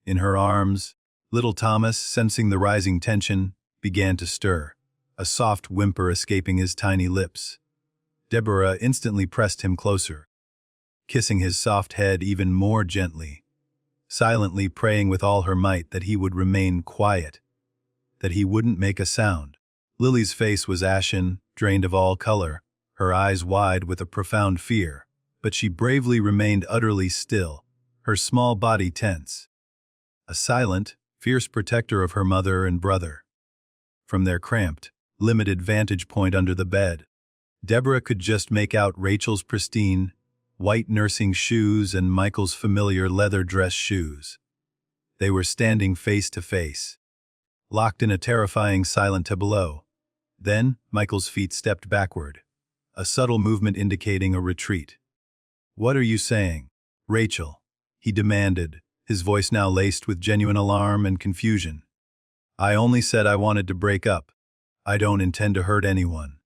In her arms, little Thomas, sensing the rising tension, began to stir, a soft whimper escaping his tiny lips. Deborah instantly pressed him closer, kissing his soft head even more gently, silently praying with all her might that he would remain quiet, that he wouldn't make a sound. Lily's face was ashen, drained of all color, her eyes wide with a profound fear, but she bravely remained utterly still, her small body tense. A silent, fierce protector of her mother and brother. From their cramped, limited vantage point under the bed, Deborah could just make out Rachel's pristine, white nursing shoes and Michael's familiar leather dress shoes. They were standing face to face, locked in a terrifying silent tableau. Then, Michael's feet stepped backward, a subtle movement indicating a retreat. "What are you saying, Rachel?" he demanded, his voice now laced with genuine alarm and confusion. "I only said I wanted to break up. I don't intend to hurt anyone."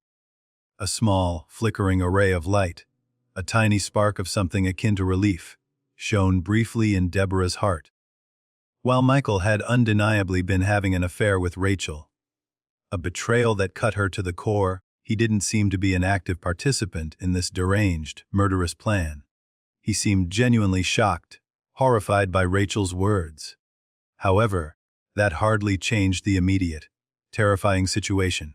A small, flickering array of light, a tiny spark of something akin to relief, shone briefly in Deborah's heart. While Michael had undeniably been having an affair with Rachel, a betrayal that cut her to the core, he didn't seem to be an active participant in this deranged, murderous plan. He seemed genuinely shocked, horrified by Rachel's words. However, that hardly changed the immediate, terrifying situation.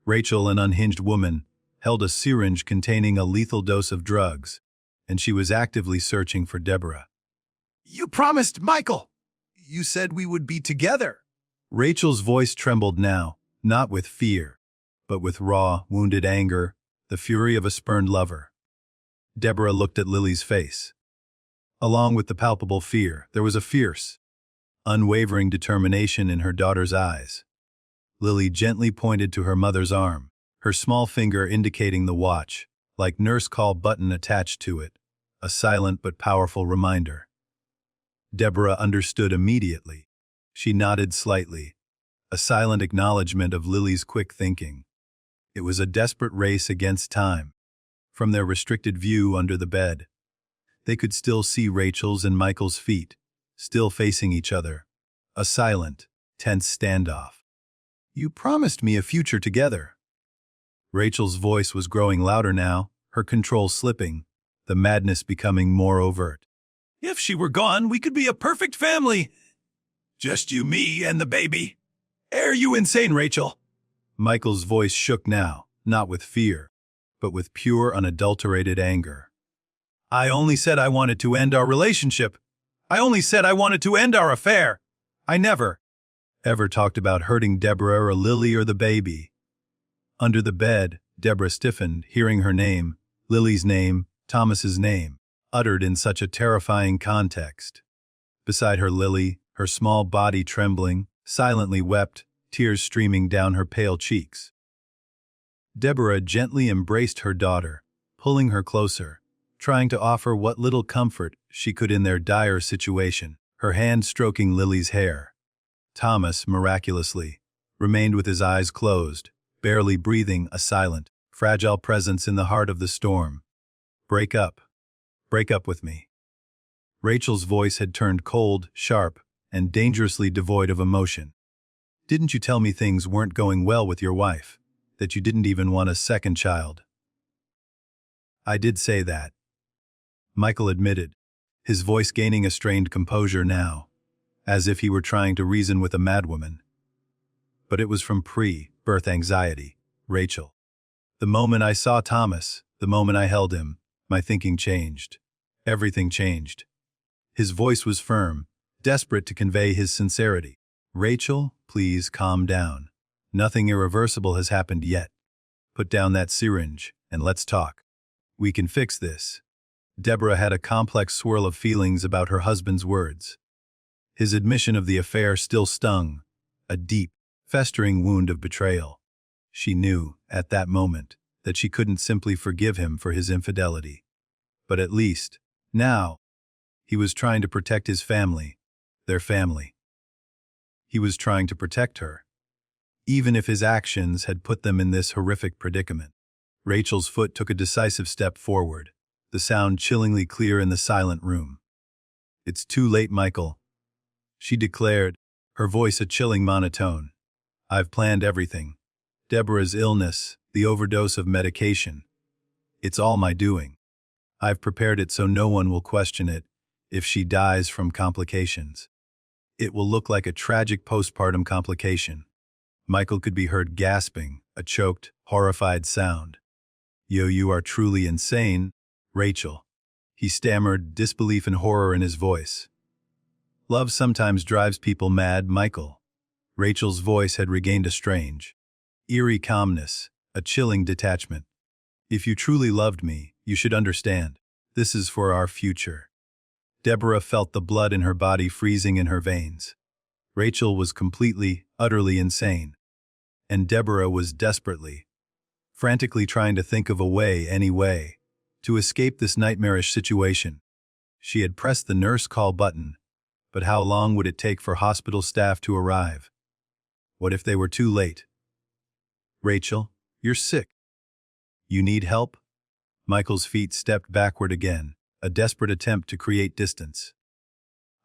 Rachel, an unhinged woman, held a syringe containing a lethal dose of drugs, and she was actively searching for Deborah. "You promised, Michael! You said we would be together!" Rachel's voice trembled now, not with fear, but with raw, wounded anger, the fury of a spurned lover. Deborah looked at Lily's face. Along with the palpable fear, there was a fierce, unwavering determination in her daughter's eyes. Lily gently pointed to her mother's arm, her small finger indicating the watch, like nurse call button attached to it, a silent but powerful reminder. Deborah understood immediately. She nodded slightly, a silent acknowledgement of Lily's quick thinking. It was a desperate race against time. From their restricted view under the bed, they could still see Rachel's and Michael's feet, still facing each other. A silent, tense standoff. "You promised me a future together." Rachel's voice was growing louder now, her control slipping, the madness becoming more overt. If she were gone, we could be a perfect family. Just you, me, and the baby. Are you insane, Rachel? Michael's voice shook now, not with fear, but with pure, unadulterated anger. I only said I wanted to end our relationship. I only said I wanted to end our affair. I never ever talked about hurting Deborah or Lily or the baby. Under the bed, Deborah stiffened, hearing her name, Lily's name, Thomas's name, uttered in such a terrifying context. Beside her Lily, her small body trembling, silently wept, tears streaming down her pale cheeks. Deborah gently embraced her daughter, pulling her closer, trying to offer what little comfort she could in their dire situation, her hand stroking Lily's hair. Thomas, miraculously, remained with his eyes closed, barely breathing, a silent, fragile presence in the heart of the storm. Break up. Break up with me. Rachel's voice had turned cold, sharp, and dangerously devoid of emotion. Didn't you tell me things weren't going well with your wife, that you didn't even want a second child? I did say that, Michael admitted, his voice gaining a strained composure now, as if he were trying to reason with a madwoman. But it was from pre-birth anxiety, Rachel. The moment I saw Thomas, the moment I held him, my thinking changed. Everything changed. His voice was firm, desperate to convey his sincerity. Rachel, please calm down. Nothing irreversible has happened yet. Put down that syringe, and let's talk. We can fix this. Deborah had a complex swirl of feelings about her husband's words. His admission of the affair still stung, a deep, festering wound of betrayal. She knew, at that moment, that she couldn't simply forgive him for his infidelity. But at least, now, he was trying to protect his family, their family. He was trying to protect her, even if his actions had put them in this horrific predicament. Rachel's foot took a decisive step forward, the sound chillingly clear in the silent room. It's too late, Michael, she declared, her voice a chilling monotone. I've planned everything. Deborah's illness, the overdose of medication. It's all my doing. I've prepared it so no one will question it if she dies from complications. It will look like a tragic postpartum complication. Michael could be heard gasping, a choked, horrified sound. You are truly insane, Rachel. He stammered, disbelief and horror in his voice. Love sometimes drives people mad, Michael. Rachel's voice had regained a strange, eerie calmness, a chilling detachment. If you truly loved me, you should understand. This is for our future. Deborah felt the blood in her body freezing in her veins. Rachel was completely, utterly insane. And Deborah was desperately, frantically trying to think of a way, any way, to escape this nightmarish situation. She had pressed the nurse call button, but how long would it take for hospital staff to arrive? What if they were too late? Rachel, you're sick. You need help? Michael's feet stepped backward again, a desperate attempt to create distance.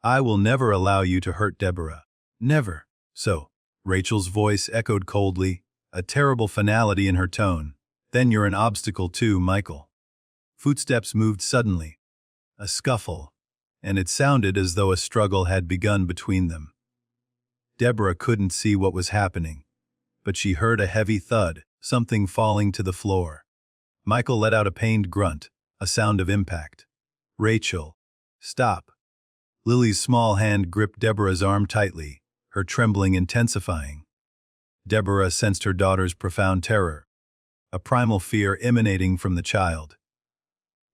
I will never allow you to hurt Deborah. Never. So, Rachel's voice echoed coldly, a terrible finality in her tone. Then you're an obstacle too, Michael. Footsteps moved suddenly. A scuffle, and it sounded as though a struggle had begun between them. Deborah couldn't see what was happening, but she heard a heavy thud, something falling to the floor. Michael let out a pained grunt, a sound of impact. Rachel, stop. Lily's small hand gripped Deborah's arm tightly, her trembling intensifying. Deborah sensed her daughter's profound terror, a primal fear emanating from the child.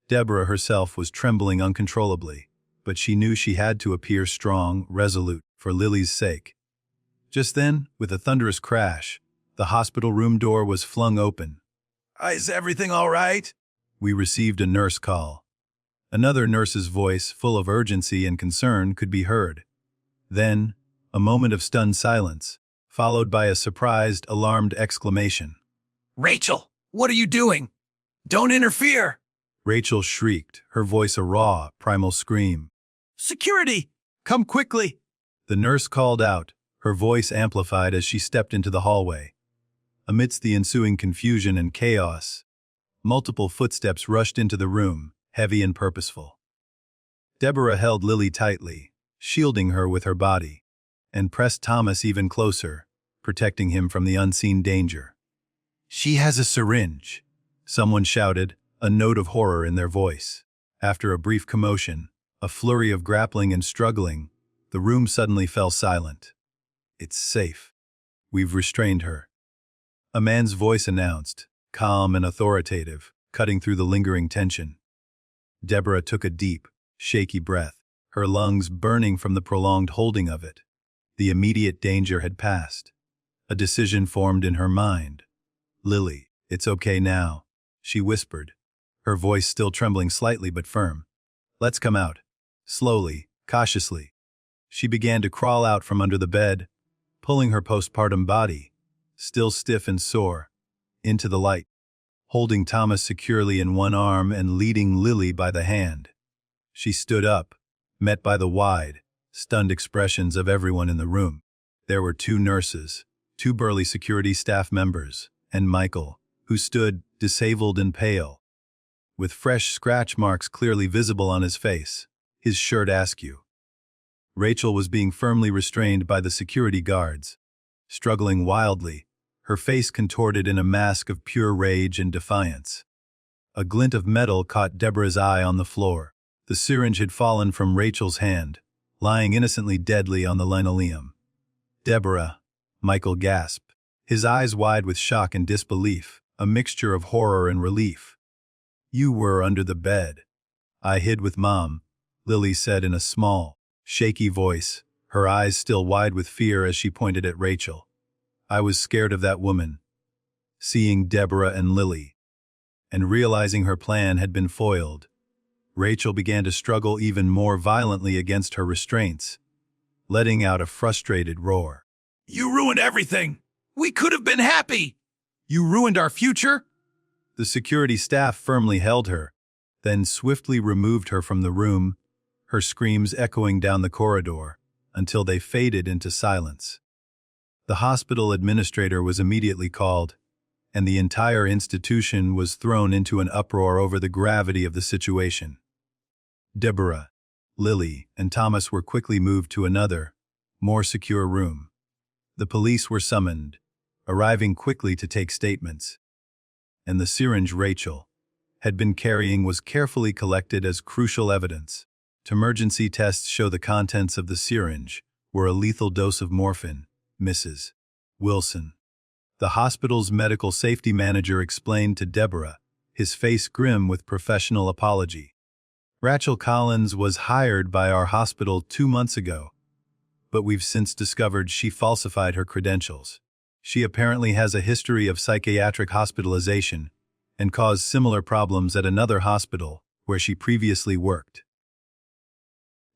Deborah herself was trembling uncontrollably, but she knew she had to appear strong, resolute, for Lily's sake. Just then, with a thunderous crash, the hospital room door was flung open. Is everything all right? We received a nurse call. Another nurse's voice, full of urgency and concern, could be heard. Then, a moment of stunned silence, followed by a surprised, alarmed exclamation. Rachel, what are you doing? Don't interfere! Rachel shrieked, her voice a raw, primal scream. Security! Come quickly! The nurse called out, her voice amplified as she stepped into the hallway. Amidst the ensuing confusion and chaos, multiple footsteps rushed into the room, heavy and purposeful. Deborah held Lily tightly, shielding her with her body, and pressed Thomas even closer, protecting him from the unseen danger. "She has a syringe," someone shouted, a note of horror in their voice. After a brief commotion, a flurry of grappling and struggling, the room suddenly fell silent. "It's safe. We've restrained her," a man's voice announced, calm and authoritative, cutting through the lingering tension. Deborah took a deep, shaky breath, her lungs burning from the prolonged holding of it. The immediate danger had passed. A decision formed in her mind. "Lily, it's okay now," she whispered, her voice still trembling slightly but firm. "Let's come out." Slowly, cautiously, she began to crawl out from under the bed, pulling her postpartum body, still stiff and sore, into the light, holding Thomas securely in one arm and leading Lily by the hand. She stood up, met by the wide, stunned expressions of everyone in the room. There were 2 nurses, 2 burly security staff members, and Michael, who stood, disabled and pale, with fresh scratch marks clearly visible on his face, his shirt askew. Rachel was being firmly restrained by the security guards, struggling wildly, her face contorted in a mask of pure rage and defiance. A glint of metal caught Deborah's eye on the floor. The syringe had fallen from Rachel's hand, lying innocently deadly on the linoleum. "Deborah," Michael gasped, his eyes wide with shock and disbelief, a mixture of horror and relief. "You were under the bed." "I hid with Mom," Lily said in a small, shaky voice, her eyes still wide with fear as she pointed at Rachel. "I was scared of that woman." Seeing Deborah and Lily, and realizing her plan had been foiled, Rachel began to struggle even more violently against her restraints, letting out a frustrated roar. You ruined everything. We could have been happy. You ruined our future. The security staff firmly held her, then swiftly removed her from the room, her screams echoing down the corridor, until they faded into silence. The hospital administrator was immediately called, and the entire institution was thrown into an uproar over the gravity of the situation. Deborah, Lily, and Thomas were quickly moved to another, more secure room. The police were summoned, arriving quickly to take statements, and the syringe Rachel had been carrying was carefully collected as crucial evidence. Emergency tests show the contents of the syringe were a lethal dose of morphine, Mrs. Wilson. The hospital's medical safety manager explained to Deborah, his face grim with professional apology. "Rachel Collins was hired by our hospital 2 months ago, but we've since discovered she falsified her credentials. She apparently has a history of psychiatric hospitalization and caused similar problems at another hospital where she previously worked."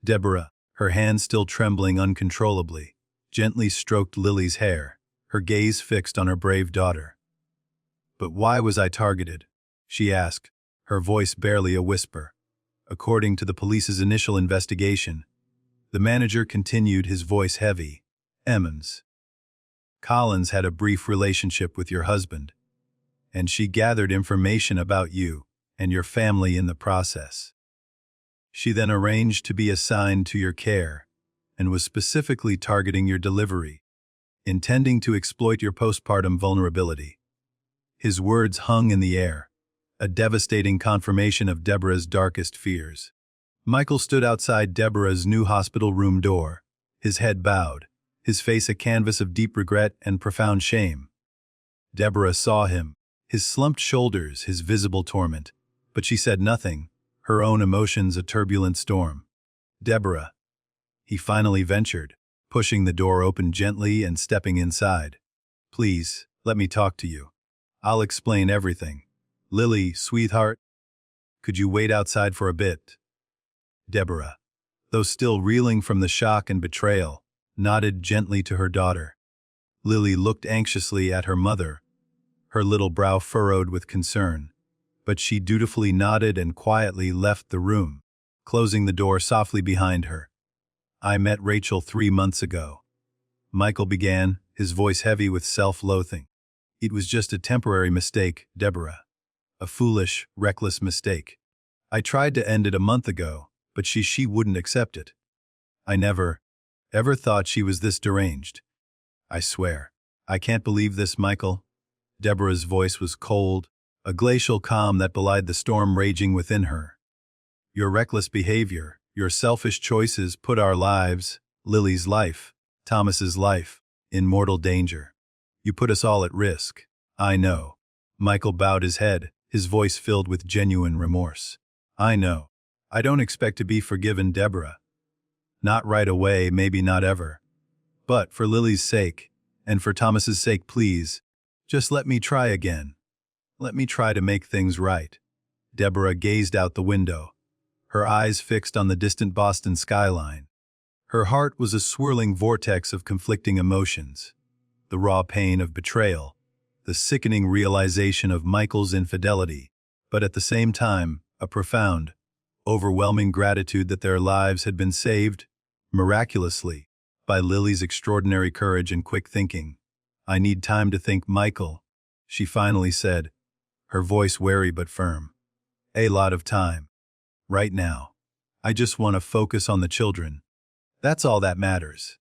Deborah, her hand still trembling uncontrollably, gently stroked Lily's hair, her gaze fixed on her brave daughter. "But why was I targeted?" she asked, her voice barely a whisper. According to the police's initial investigation, the manager continued, his voice heavy, "Emmons. Collins had a brief relationship with your husband, and she gathered information about you and your family in the process. She then arranged to be assigned to your care and was specifically targeting your delivery, intending to exploit your postpartum vulnerability." His words hung in the air, a devastating confirmation of Deborah's darkest fears. Michael stood outside Deborah's new hospital room door, his head bowed, his face a canvas of deep regret and profound shame. Deborah saw him, his slumped shoulders, his visible torment, but she said nothing, her own emotions a turbulent storm. "Deborah," he finally ventured, pushing the door open gently and stepping inside. "Please, let me talk to you. I'll explain everything. Lily, sweetheart, could you wait outside for a bit?" Deborah, though still reeling from the shock and betrayal, nodded gently to her daughter. Lily looked anxiously at her mother, her little brow furrowed with concern, but she dutifully nodded and quietly left the room, closing the door softly behind her. "I met Rachel 3 months ago," Michael began, his voice heavy with self-loathing. "It was just a temporary mistake, Deborah. A foolish, reckless mistake. I tried to end it a month ago, but she wouldn't accept it. I never, ever thought she was this deranged. I swear. I can't believe this, Michael. Deborah's voice was cold, a glacial calm that belied the storm raging within her. Your reckless behavior, your selfish choices put our lives, Lily's life, Thomas's life, in mortal danger. You put us all at risk. I know. Michael bowed his head, his voice filled with genuine remorse. I know. I don't expect to be forgiven, Deborah. Not right away, maybe not ever. But for Lily's sake, and for Thomas's sake, please, just let me try again. Let me try to make things right. Deborah gazed out the window, her eyes fixed on the distant Boston skyline. Her heart was a swirling vortex of conflicting emotions. The raw pain of betrayal, the sickening realization of Michael's infidelity, but at the same time, a profound, overwhelming gratitude that their lives had been saved, miraculously, by Lily's extraordinary courage and quick thinking. I need time to think, Michael, she finally said, her voice wary but firm. A lot of time. Right now. I just want to focus on the children. That's all that matters.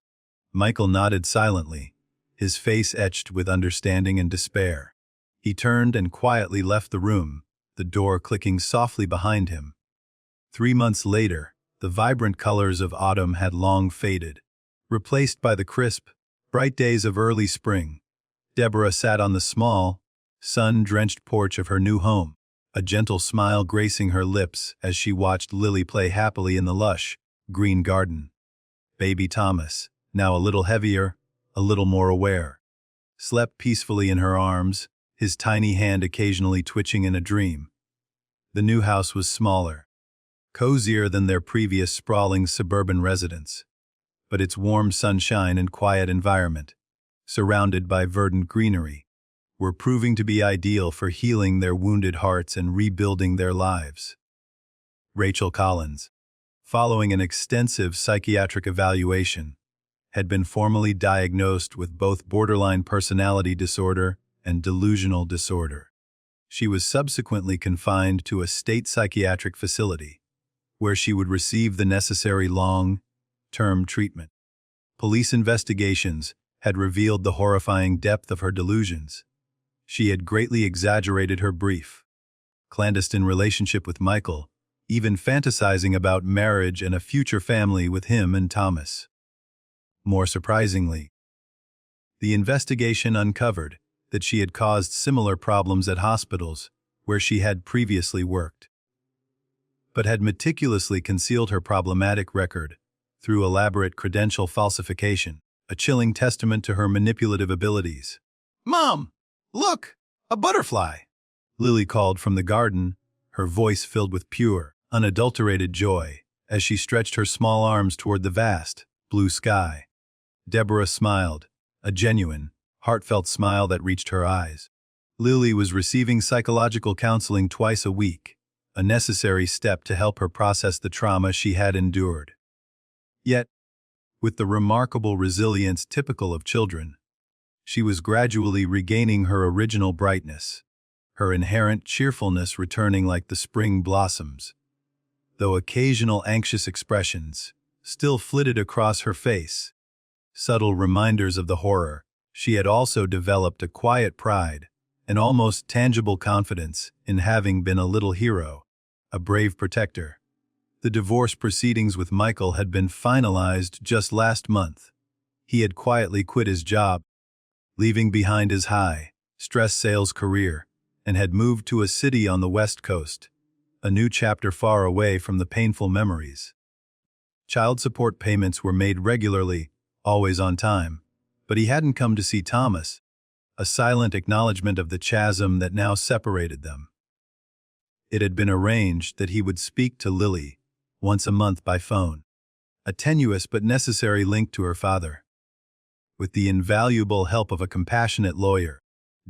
Michael nodded silently, his face etched with understanding and despair. He turned and quietly left the room, the door clicking softly behind him. 3 months later, the vibrant colors of autumn had long faded, replaced by the crisp, bright days of early spring. Deborah sat on the small, sun-drenched porch of her new home, a gentle smile gracing her lips as she watched Lily play happily in the lush, green garden. Baby Thomas, now a little heavier, a little more aware, slept peacefully in her arms, his tiny hand occasionally twitching in a dream. The new house was smaller, cozier than their previous sprawling suburban residence, but its warm sunshine and quiet environment, surrounded by verdant greenery, were proving to be ideal for healing their wounded hearts and rebuilding their lives. Rachel Collins, following an extensive psychiatric evaluation, had been formally diagnosed with both borderline personality disorder and delusional disorder. She was subsequently confined to a state psychiatric facility, where she would receive the necessary long-term treatment. Police investigations had revealed the horrifying depth of her delusions. She had greatly exaggerated her brief, clandestine relationship with Michael, even fantasizing about marriage and a future family with him and Thomas. More surprisingly, the investigation uncovered that she had caused similar problems at hospitals where she had previously worked, but had meticulously concealed her problematic record through elaborate credential falsification, a chilling testament to her manipulative abilities. "Mom, look, a butterfly!" Lily called from the garden, her voice filled with pure, unadulterated joy, as she stretched her small arms toward the vast, blue sky. Deborah smiled, a genuine, heartfelt smile that reached her eyes. Lily was receiving psychological counseling twice a week, a necessary step to help her process the trauma she had endured. Yet, with the remarkable resilience typical of children, she was gradually regaining her original brightness, her inherent cheerfulness returning like the spring blossoms, though occasional anxious expressions still flitted across her face, subtle reminders of the horror. She had also developed a quiet pride, an almost tangible confidence in having been a little hero, a brave protector. The divorce proceedings with Michael had been finalized just last month. He had quietly quit his job, leaving behind his high-stress sales career, and had moved to a city on the West Coast, a new chapter far away from the painful memories. Child support payments were made regularly, always on time, but he hadn't come to see Thomas, a silent acknowledgement of the chasm that now separated them. It had been arranged that he would speak to Lily once a month by phone, a tenuous but necessary link to her father. With the invaluable help of a compassionate lawyer,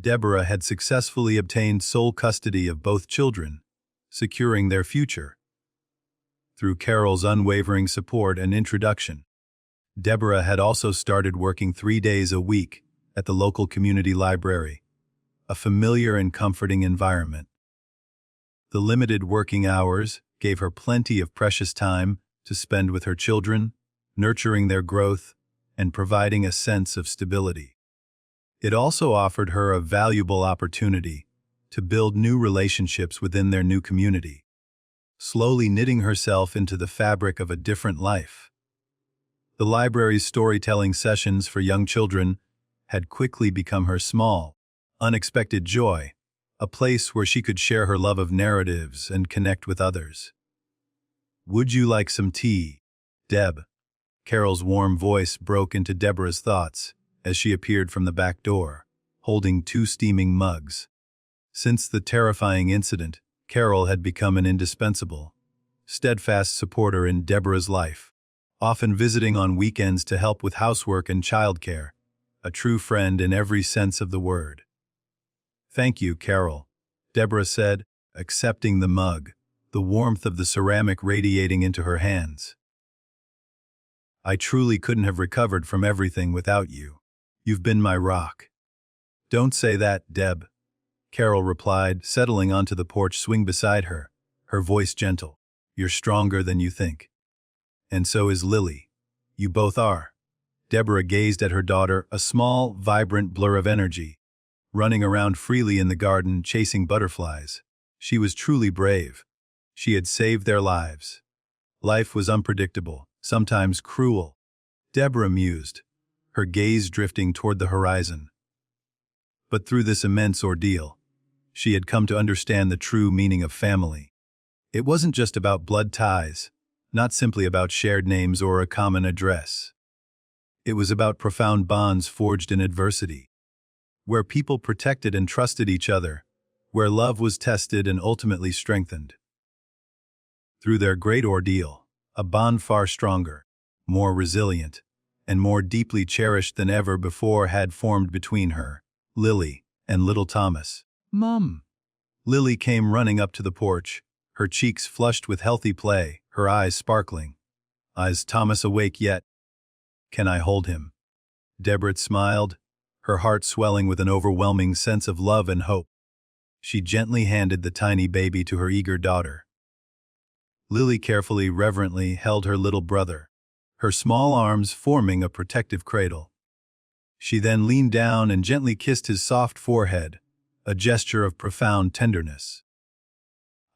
Deborah had successfully obtained sole custody of both children, securing their future. Through Carol's unwavering support and introduction, Deborah had also started working 3 days a week at the local community library, a familiar and comforting environment. The limited working hours gave her plenty of precious time to spend with her children, nurturing their growth and providing a sense of stability. It also offered her a valuable opportunity to build new relationships within their new community, slowly knitting herself into the fabric of a different life. The library's storytelling sessions for young children had quickly become her small, unexpected joy, a place where she could share her love of narratives and connect with others. "Would you like some tea, Deb?" Carol's warm voice broke into Deborah's thoughts as she appeared from the back door, holding 2 steaming mugs. Since the terrifying incident, Carol had become an indispensable, steadfast supporter in Deborah's life, often visiting on weekends to help with housework and childcare, a true friend in every sense of the word. "Thank you, Carol," Deborah said, accepting the mug, the warmth of the ceramic radiating into her hands. "I truly couldn't have recovered from everything without you. You've been my rock." "Don't say that, Deb," Carol replied, settling onto the porch swing beside her, her voice gentle. "You're stronger than you think. And so is Lily. You both are." Deborah gazed at her daughter, a small, vibrant blur of energy, running around freely in the garden, chasing butterflies. She was truly brave. She had saved their lives. Life was unpredictable, sometimes cruel, Deborah mused, her gaze drifting toward the horizon. But through this immense ordeal, she had come to understand the true meaning of family. It wasn't just about blood ties, not simply about shared names or a common address. It was about profound bonds forged in adversity, where people protected and trusted each other, where love was tested and ultimately strengthened. Through their great ordeal, a bond far stronger, more resilient, and more deeply cherished than ever before had formed between her, Lily, and little Thomas. "Mom." Lily came running up to the porch, her cheeks flushed with healthy play, her eyes sparkling. "Is Thomas awake yet? Can I hold him?" Deborah smiled, her heart swelling with an overwhelming sense of love and hope. She gently handed the tiny baby to her eager daughter. Lily carefully, reverently held her little brother, her small arms forming a protective cradle. She then leaned down and gently kissed his soft forehead, a gesture of profound tenderness.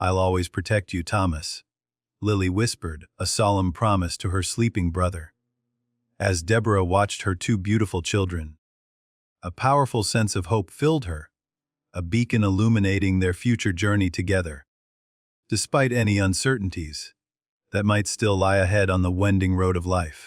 "I'll always protect you, Thomas," Lily whispered, a solemn promise to her sleeping brother. As Deborah watched her 2 beautiful children, a powerful sense of hope filled her, a beacon illuminating their future journey together. Despite any uncertainties that might still lie ahead on the winding road of life.